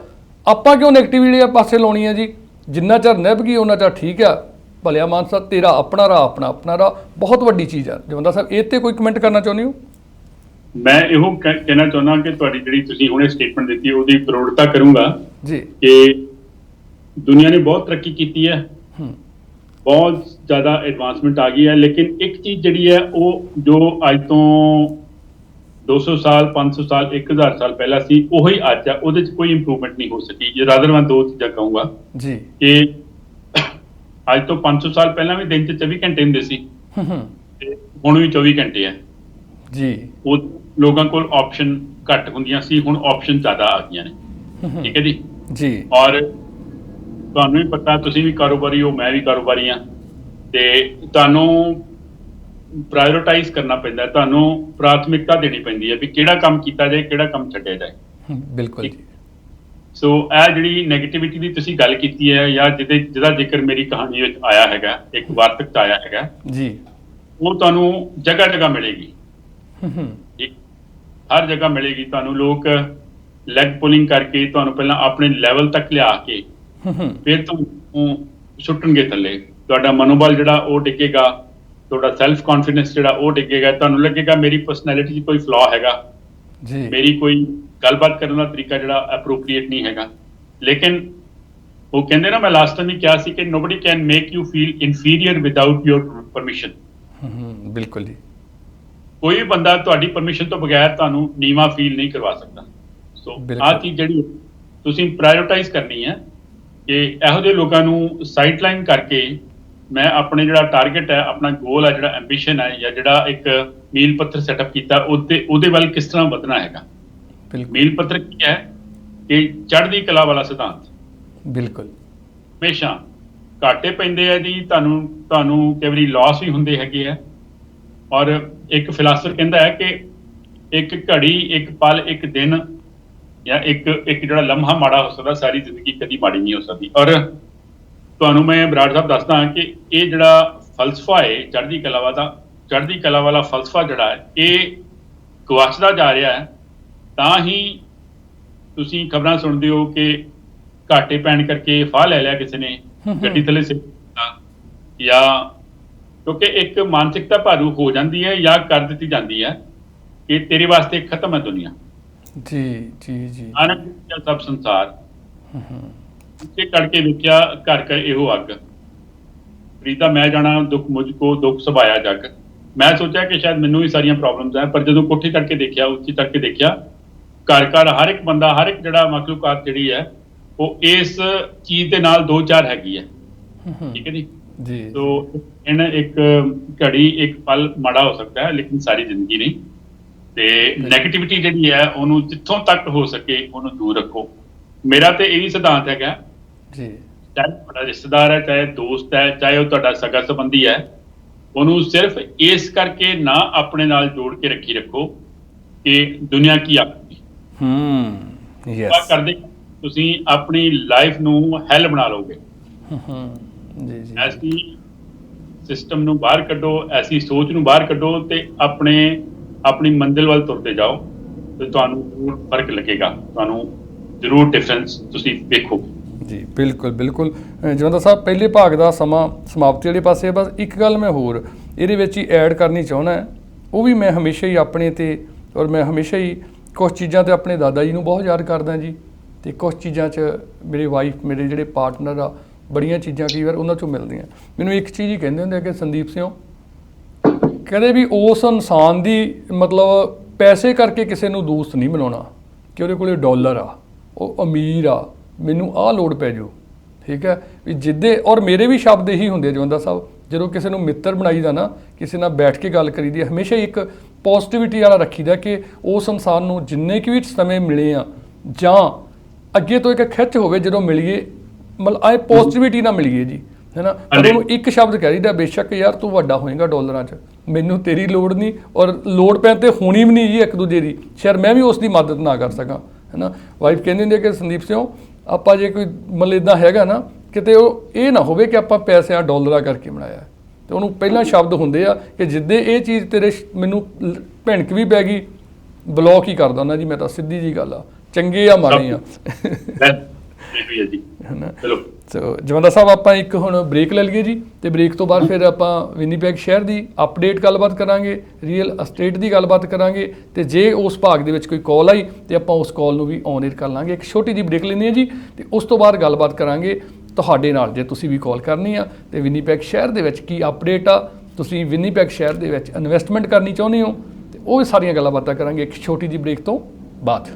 ਆਪਾਂ ਕਿਉਂ ਨੈਗੇਟਿਵਿਟੀ ਆ ਪਾਸੇ ਲਾਉਣੀ ਆ ਜੀ। ਜਿੰਨਾ ਚਿਰ ਨਿਭ ਗਈ ਉਹਨਾਂ ਚਿਰ ਠੀਕ ਆ, ਭਲਿਆ ਮਾਨਸਾ, ਤੇਰਾ ਆਪਣਾ ਰਾਹ, ਆਪਣਾ ਰਾਹ ਬਹੁਤ ਵੱਡੀ ਚੀਜ਼ ਆ। ਜਵੰਦਾ ਸਾਹਿਬ, ਇਹ ਤੇ ਕੋਈ ਕਮੈਂਟ ਕਰਨਾ ਚਾਹੁੰਦੇ ਹੋ? ਮੈਂ ਇਹੋ ਕਹਿਣਾ ਚਾਹੁੰਦਾ ਕਿ ਤੁਹਾਡੀ ਜਿਹੜੀ ਤੁਸੀਂ ਹੁਣੇ ਸਟੇਟਮੈਂਟ ਦਿੱਤੀ ਉਹਦੀ ਪ੍ਰੋੜਤਾ ਕਰੂੰਗਾ ਜੀ, ਕਿ ਦੁਨੀਆ ਨੇ ਬਹੁਤ ਤਰੱਕੀ ਕੀਤੀ ਹੈ, ਬਹੁਤ ਜ਼ਿਆਦਾ ਐਡਵਾਂਸਮੈਂਟ ਆ ਗਈ ਹੈ, ਲੇਕਿਨ ਇੱਕ ਚੀਜ਼ ਜਿਹੜੀ ਹੈ ਉਹ ਜੋ ਅੱਜ ਤੋਂ 200 ਸਾਲ 500 ਸਾਲ 1000 ਸਾਲ ਪਹਿਲਾਂ ਸੀ, ਉਹੀ ਅੱਜ ਆ, ਉਹਦੇ 'ਚ ਕੋਈ ਇੰਪਰੂਵਮੈਂਟ ਨਹੀਂ ਹੋ ਸਕੀ। ਜੇ ਰਾਦਰ ਮੈਂ ਦੋ ਚੀਜ਼ਾਂ ਕਹੂੰਗਾ ਜੀ, ਕਿ ਅੱਜ ਤੋਂ 500 ਸਾਲ ਪਹਿਲਾਂ ਵੀ ਦਿਨ 'ਚ 24 ਘੰਟੇ ਹੁੰਦੇ ਸੀ, ਤੇ ਹੁਣ ਵੀ 24 ਘੰਟੇ ਆ ਜੀ। ਉਹ ਲੋਕਾਂ ਕੋਲ ਆਪਸ਼ਨ ਘੱਟ ਹੁੰਦੀਆਂ ਸੀ, ਹੁਣ ਆਪਸ਼ਨ ਜ਼ਿਆਦਾ ਆ ਗਈਆਂ ਨੇ। ਠੀਕ ਹੈ ਜੀ। ਔਰ ਤੁਹਾਨੂੰ ਵੀ ਪਤਾ, ਤੁਸੀਂ ਵੀ ਕਾਰੋਬਾਰੀ ਹੋ, ਮੈਂ ਵੀ ਕਾਰੋਬਾਰੀ ਹਾਂ, ਤੇ ਤੁਹਾਨੂੰ ਪ੍ਰਾਇਓਰਟਾਈਜ਼ ਕਰਨਾ ਪੈਂਦਾ, ਤੁਹਾਨੂੰ ਪ੍ਰਾਥਮਿਕਤਾ ਦੇਣੀ ਪੈਂਦੀ ਹੈ ਵੀ ਕਿਹੜਾ ਕੰਮ ਕੀਤਾ ਜਾਏ, ਕਿਹੜਾ ਕੰਮ ਛੱਡਿਆ ਜਾਏ। ਬਿਲਕੁਲ ਜੀ। ਸੋ ਇਹ ਜਿਹੜੀ ਨੈਗੇਟਿਵਿਟੀ ਦੀ ਤੁਸੀਂ ਗੱਲ ਕੀਤੀ ਹੈ, ਜਾਂ ਜਿਹਦਾ ਜ਼ਿਕਰ ਮੇਰੀ ਕਹਾਣੀ ਵਿੱਚ ਆਇਆ ਹੈਗਾ, ਇੱਕ ਵਾਰਤਕ 'ਚ ਆਇਆ ਹੈਗਾ ਜੀ, ਉਹ ਤੁਹਾਨੂੰ ਜਗ੍ਹਾ ਜਗ੍ਹਾ ਮਿਲੇਗੀ। ਹਰ ਜਗ੍ਹਾ ਮਿਲੇਗੀ ਤੁਹਾਨੂੰ। ਲੋਕ ਲੈਗ ਪੁਲਿੰਗ ਕਰਕੇ ਤੁਹਾਨੂੰ ਪਹਿਲਾਂ ਆਪਣੇ ਲੈਵਲ ਤੱਕ ਲਿਆ ਕੇ ਫਿਰ ਤੁਹਾਨੂੰ ਸੁੱਟਣਗੇ ਥੱਲੇ। ਤੁਹਾਡਾ ਮਨੋਬਲ ਜਿਹੜਾ ਉਹ ਡਿੱਗੇਗਾ, ਤੁਹਾਡਾ ਸੈਲਫ ਕੌਨਫੀਡੈਂਸ ਜਿਹੜਾ ਉਹ ਡਿੱਗੇਗਾ। ਤੁਹਾਨੂੰ ਲੱਗੇਗਾ ਮੇਰੀ ਪਰਸਨੈਲਿਟੀ 'ਚ ਕੋਈ ਫਲॉ ਹੈਗਾ ਜੀ, ਮੇਰੀ ਕੋਈ ਗੱਲਬਾਤ ਕਰਨ ਦਾ ਤਰੀਕਾ ਜਿਹੜਾ ਐਪਰੋਪਰੀਏਟ ਨਹੀਂ ਹੈਗਾ। ਲੇਕਿਨ ਉਹ ਕਹਿੰਦੇ ਨਾ, ਮੈਂ ਲਾਸਟ ਟਾਈਮ ਵੀ ਕਿਹਾ ਸੀ ਕਿ nobody can make you feel inferior without your permission. ਬਿਲਕੁਲ ਜੀ। ਕੋਈ ਵੀ ਬੰਦਾ ਤੁਹਾਡੀ ਪਰਮਿਸ਼ਨ ਤੋਂ ਬਗੈਰ ਤੁਹਾਨੂੰ ਨੀਵਾਂ ਫੀਲ ਨਹੀਂ ਕਰਵਾ ਸਕਦਾ। ਸੋ ਆਹ ਚੀਜ਼ ਜਿਹੜੀ ਤੁਸੀਂ ਪ੍ਰਾਇਓਰਟਾਈਜ਼ ਕਰਨੀ ਹੈ ਕਿ ਇਹੋ ਜਿਹੇ ਲੋਕਾਂ ਨੂੰ ਸਾਈਡਲਾਈਨ ਕਰਕੇ ਮੈਂ ਆਪਣੇ ਜਿਹੜਾ ਟਾਰਗੇਟ ਹੈ, ਆਪਣਾ ਗੋਲ ਹੈ, ਜਿਹੜਾ ਐਂਬੀਸ਼ਨ ਹੈ, ਜਾਂ ਜਿਹੜਾ ਇੱਕ ਮੀਲ ਪੱਥਰ ਸੈਟਅਪ ਕੀਤਾ, ਉਹਦੇ ਵੱਲ ਕਿਸ ਤਰ੍ਹਾਂ ਵਧਣਾ ਹੈਗਾ। ਮੀਲ ਪੱਥਰ ਕੀ ਹੈ ਕਿ ਚੜ੍ਹਦੀ ਕਲਾ ਵਾਲਾ ਸਿਧਾਂਤ। ਬਿਲਕੁਲ। ਹਮੇਸ਼ਾ ਘਾਟੇ ਪੈਂਦੇ ਆ ਜੀ, ਤੁਹਾਨੂੰ ਕਈ ਵਾਰੀ ਲਾਸ ਵੀ ਹੁੰਦੇ ਹੈਗੇ ਆ। ਔਰ ਇੱਕ ਫਿਲਾਸਫਰ ਕਹਿੰਦਾ ਹੈ ਕਿ ਇੱਕ ਘੜੀ, ਇੱਕ ਪਲ, ਇੱਕ ਦਿਨ ਜਾਂ ਇੱਕ ਜਿਹੜਾ ਲਮਹਾ ਮਾੜਾ ਹੋ ਸਕਦਾ, ਸਾਰੀ ਜ਼ਿੰਦਗੀ ਕਦੀ ਮਾੜੀ ਨਹੀਂ ਹੋ ਸਕਦੀ। ਔਰ ਤੁਹਾਨੂੰ ਮੈਂ ਬਰਾੜ ਸਾਹਿਬ ਦੱਸਦਾ ਕਿ ਇਹ ਜਿਹੜਾ ਫਲਸਫਾ ਹੈ ਚੜ੍ਹਦੀ ਕਲਾ ਵਾਲਾ ਫਲਸਫਾ ਜਿਹੜਾ ਹੈ, ਇਹ ਗਵਾਚਦਾ ਜਾ ਰਿਹਾ ਹੈ। ਤਾਂ ਹੀ ਤੁਸੀਂ ਖਬਰਾਂ ਸੁਣਦੇ ਹੋ ਕਿ ਘਾਟੇ ਪੈਣ ਕਰਕੇ ਫਾਹ ਲੈ ਲਿਆ ਕਿਸੇ ਨੇ, ਗੱਡੀ ਥੱਲੇ ਸਿੱਟ ਦਿੱਤਾ, ਜਾਂ ਕਿਉਂਕਿ ਇੱਕ ਮਾਨਸਿਕਤਾ ਭਾਰੂ ਹੋ ਜਾਂਦੀ ਹੈ ਜਾਂ ਕਰ ਦਿੱਤੀ ਜਾਂਦੀ ਹੈ ਕਿ ਤੇਰੇ ਵਾਸਤੇ ਖਤਮ ਹੈ ਦੁਨੀਆ। ਜੀ ਜੀ ਜੀ। ਨਾਨਕ ਸਭ ਸੰਸਾਰ ਉੱਤੇ ਕਰਕੇ ਵੇਖਿਆ ਘਰ ਘਰ ਇਹੋ ਅੱਗ, ਫਰੀਦਾ ਮੈਂ ਜਾਣਾ ਦੁੱਖ ਮੁਝ ਕੋ, ਦੁੱਖ ਸੁਭਾਇਆ ਜੱਗ। ਮੈਂ ਸੋਚਿਆ ਕਿ ਸ਼ਾਇਦ ਮੈਨੂੰ ਵੀ ਸਾਰੀਆਂ ਪ੍ਰੋਬਲਮਸ ਹੈ, ਪਰ ਜਦੋਂ ਕੋਠੀ ਕਰਕੇ ਦੇਖਿਆ, ਉੱਚੀ ਕਰਕੇ ਦੇਖਿਆ, ਘਰ ਘਰ ਹਰ ਇੱਕ ਬੰਦਾ, ਹਰ ਇੱਕ ਜਿਹੜਾ ਮਖਲੂਕਾਤ ਜਿਹੜੀ ਹੈ ਉਹ ਇਸ ਚੀਜ਼ ਦੇ ਨਾਲ ਦੋ ਚਾਰ ਹੈਗੀ ਹੈ। ਠੀਕ ਹੈ ਜੀ ਜੀ। ਸੋ ਇੱਕ ਘੜੀ, ਇੱਕ ਪਲ ਮਾੜਾ ਹੋ ਸਕਦਾ ਹੈ, ਲੇਕਿਨ ਸਾਰੀ ਜ਼ਿੰਦਗੀ ਨਹੀਂ। ਤੇ ਨੈਗੇਟਿਵਿਟੀ ਜਿਹੜੀ ਹੈ ਉਹਨੂੰ ਜਿੱਥੋਂ ਤੱਕ ਹੋ ਸਕੇ ਉਹਨੂੰ ਦੂਰ ਰੱਖੋ। ਮੇਰਾ ਤੇ ਇਹੀ ਸਿਧਾਂਤ ਹੈਗਾ ਜੀ, ਚਾਹੇ ਤੁਹਾਡਾ ਰਿਸ਼ਤੇਦਾਰ ਹੈ, ਚਾਹੇ ਦੋਸਤ ਹੈ, ਚਾਹੇ ਉਹ ਤੁਹਾਡਾ ਸਗਾ ਸੰਬੰਧੀ ਹੈ, ਉਹਨੂੰ ਸਿਰਫ ਇਸ ਕਰਕੇ ਨਾ ਆਪਣੇ ਨਾਲ ਜੋੜ ਕੇ ਰੱਖੋ ਕਿ ਦੁਨੀਆ ਕੀ ਆਖਦੀ। ਕਰਦੇ ਤੁਸੀਂ ਆਪਣੀ ਲਾਈਫ ਨੂੰ ਹੈਲ ਬਣਾ ਲਓਗੇ। ਐਸੀ ਸਿਸਟਮ ਨੂੰ ਬਾਹਰ ਕੱਢੋ, ਐਸੀ ਸੋਚ ਨੂੰ ਬਾਹਰ ਕੱਢੋ ਤੇ ਆਪਣੀ ਮੰਜ਼ਿਲ ਵੱਲ ਤੁਰਦੇ ਜਾਓ ਤੇ ਤੁਹਾਨੂੰ ਜ਼ਰੂਰ ਫਰਕ ਲੱਗੇਗਾ, ਤੁਹਾਨੂੰ ਜ਼ਰੂਰ ਡਿਫਰੈਂਸ ਤੁਸੀਂ ਵੇਖੋਗੇ। ਜੀ ਬਿਲਕੁਲ ਬਿਲਕੁਲ। ਜਵੰਦਾ ਸਾਹਿਬ, ਪਹਿਲੇ ਭਾਗ ਦਾ ਸਮਾਂ ਸਮਾਪਤੀ ਵਾਲੇ ਪਾਸੇ। ਬਸ ਇੱਕ ਗੱਲ ਮੈਂ ਹੋਰ ਇਹਦੇ ਵਿੱਚ ਹੀ ਐਡ ਕਰਨੀ ਚਾਹੁੰਦਾ, ਉਹ ਵੀ ਮੈਂ ਹਮੇਸ਼ਾ ਹੀ ਆਪਣੇ ਤੇ, ਔਰ ਮੈਂ ਹਮੇਸ਼ਾ ਹੀ ਕੁਛ ਚੀਜ਼ਾਂ ਤੇ ਆਪਣੇ ਦਾਦਾ ਜੀ ਨੂੰ ਬਹੁਤ ਯਾਦ ਕਰਦਾ ਜੀ, ਅਤੇ ਕੁਛ ਚੀਜ਼ਾਂ 'ਚ ਮੇਰੇ ਵਾਈਫ, ਮੇਰੇ ਜਿਹੜੇ ਪਾਰਟਨਰ ਆ, ਬੜੀਆਂ ਚੀਜ਼ਾਂ ਕਈ ਵਾਰ ਉਹਨਾਂ 'ਚੋਂ ਮਿਲਦੀਆਂ। ਮੈਨੂੰ ਇੱਕ ਚੀਜ਼ ਹੀ ਕਹਿੰਦੇ ਹੁੰਦੇ ਕਿ ਸੰਦੀਪ ਸਿੰਘ ਕਹਿੰਦੇ ਵੀ ਉਸ ਇਨਸਾਨ ਦੀ ਮਤਲਬ ਪੈਸੇ ਕਰਕੇ ਕਿਸੇ ਨੂੰ ਦੋਸਤ ਨਹੀਂ ਬਣਾਉਣਾ ਕਿ ਉਹਦੇ ਕੋਲ ਡਾਲਰ ਆ, ਉਹ ਅਮੀਰ ਆ, ਮੈਨੂੰ ਆਹ ਲੋੜ ਪੈ ਜਾਊ। ਠੀਕ ਹੈ ਵੀ ਜਿੱਦੇ, ਔਰ ਮੇਰੇ ਵੀ ਸ਼ਬਦ ਇਹੀ ਹੁੰਦੇ ਆ ਜਵੰਦਾ ਸਾਹਿਬ, ਜਦੋਂ ਕਿਸੇ ਨੂੰ ਮਿੱਤਰ ਬਣਾਈਦਾ ਨਾ, ਕਿਸੇ ਨਾਲ ਬੈਠ ਕੇ ਗੱਲ ਕਰੀਦੀ, ਹਮੇਸ਼ਾ ਹੀ ਇੱਕ ਪੋਜ਼ਿਟਿਵਿਟੀ ਵਾਲਾ ਰੱਖੀਦਾ ਕਿ ਉਸ ਇਨਸਾਨ ਨੂੰ ਜਿੰਨੇ ਕੁ ਵੀ ਸਮੇਂ ਮਿਲੇ ਆ, ਜਾਂ ਅੱਗੇ ਤੋਂ ਇੱਕ ਖਿੱਚ ਹੋਵੇ ਜਦੋਂ ਮਿਲੀਏ, ਮਤਲਬ ਆਏ ਪੋਜ਼ਿਟਿਵਿਟੀ ਨਾਲ ਮਿਲੀਏ ਜੀ, ਹੈ ਨਾ। ਪਰ ਉਹਨੂੰ ਇੱਕ ਸ਼ਬਦ ਕਹਿ ਦਈਦਾ, ਬੇਸ਼ੱਕ ਯਾਰ ਤੂੰ ਵੱਡਾ ਹੋਏਗਾ ਡਾਲਰਾਂ 'ਚ, ਮੈਨੂੰ ਤੇਰੀ ਲੋੜ ਨਹੀਂ, ਔਰ ਲੋੜ ਪੈਣ 'ਤੇ ਹੋਣੀ ਵੀ ਨਹੀਂ ਜੀ ਇੱਕ ਦੂਜੇ ਦੀ, ਸ਼ਾਇਦ ਮੈਂ ਵੀ ਉਸ ਦੀ ਮਦਦ ਨਾ ਕਰ ਸਕਾਂ, ਹੈ ਨਾ। ਵਾਈਫ ਕਹਿੰਦੀ ਹੁੰਦੀ ਕਿ ਸੰਦੀਪ ਸਿੰਘ ਆਪਾਂ ਜੇ ਕੋਈ ਮਤਲਬ ਇੱਦਾਂ ਹੈਗਾ ਨਾ, ਕਿਤੇ ਉਹ ਇਹ ਨਾ ਹੋਵੇ ਕਿ ਆਪਾਂ ਪੈਸਿਆਂ ਡਾਲਰਾਂ ਕਰਕੇ ਬਣਾਇਆ, ਅਤੇ ਉਹਨੂੰ ਪਹਿਲਾਂ ਸ਼ਬਦ ਹੁੰਦੇ ਆ ਕਿ ਜਿੱਦੇ ਇਹ ਚੀਜ਼ ਤੇਰੇ ਮੈਨੂੰ ਭਿਣਕ ਵੀ ਪੈ ਗਈ, ਬਲੌਕ ਹੀ ਕਰਦਾ ਹੁੰਦਾ ਜੀ ਮੈਂ ਤਾਂ, ਸਿੱਧੀ ਜੀ ਗੱਲ ਆ, ਚੰਗੇ ਆ ਮਾੜੇ ਆ, ਹੈ ਨਾ। ਸੋ ਜਵੰਦਾ ਸਾਹਿਬ, ਆਪਾਂ ਇੱਕ ਹੁਣ ਬ੍ਰੇਕ ਲੈ ਲਈਏ ਜੀ, ਅਤੇ ਬ੍ਰੇਕ ਤੋਂ ਬਾਅਦ ਫਿਰ ਆਪਾਂ ਵਿਨੀਪੈਗ ਸ਼ਹਿਰ ਦੀ ਅਪਡੇਟ ਗੱਲਬਾਤ ਕਰਾਂਗੇ, ਰੀਅਲ ਅਸਟੇਟ ਦੀ ਗੱਲਬਾਤ ਕਰਾਂਗੇ, ਅਤੇ ਜੇ ਉਸ ਭਾਗ ਦੇ ਵਿੱਚ ਕੋਈ ਕਾਲ ਆਈ ਤਾਂ ਆਪਾਂ ਉਸ ਕਾਲ ਨੂੰ ਵੀ ਔਨ ਏਅਰ ਕਰ ਲਾਂਗੇ। ਇੱਕ ਛੋਟੀ ਜਿਹੀ ਬ੍ਰੇਕ ਲੈਂਦੇ ਹਾਂ ਜੀ, ਅਤੇ ਉਸ ਤੋਂ ਬਾਅਦ ਗੱਲਬਾਤ ਕਰਾਂਗੇ ਤੁਹਾਡੇ ਨਾਲ, ਜੇ ਤੁਸੀਂ ਵੀ ਕਾਲ ਕਰਨੀ ਆ ਅਤੇ ਵਿਨੀਪੈਗ ਸ਼ਹਿਰ ਦੇ ਵਿੱਚ ਕੀ ਅਪਡੇਟ ਆ, ਤੁਸੀਂ ਵਿਨੀਪੈਗ ਸ਼ਹਿਰ ਦੇ ਵਿੱਚ ਇਨਵੈਸਟਮੈਂਟ ਕਰਨੀ ਚਾਹੁੰਦੇ ਹੋ, ਅਤੇ ਉਹ ਸਾਰੀਆਂ ਗੱਲਾਂ ਬਾਤਾਂ ਕਰਾਂਗੇ ਇੱਕ ਛੋਟੀ ਜਿਹੀ ਬ੍ਰੇਕ ਤੋਂ ਬਾਅਦ।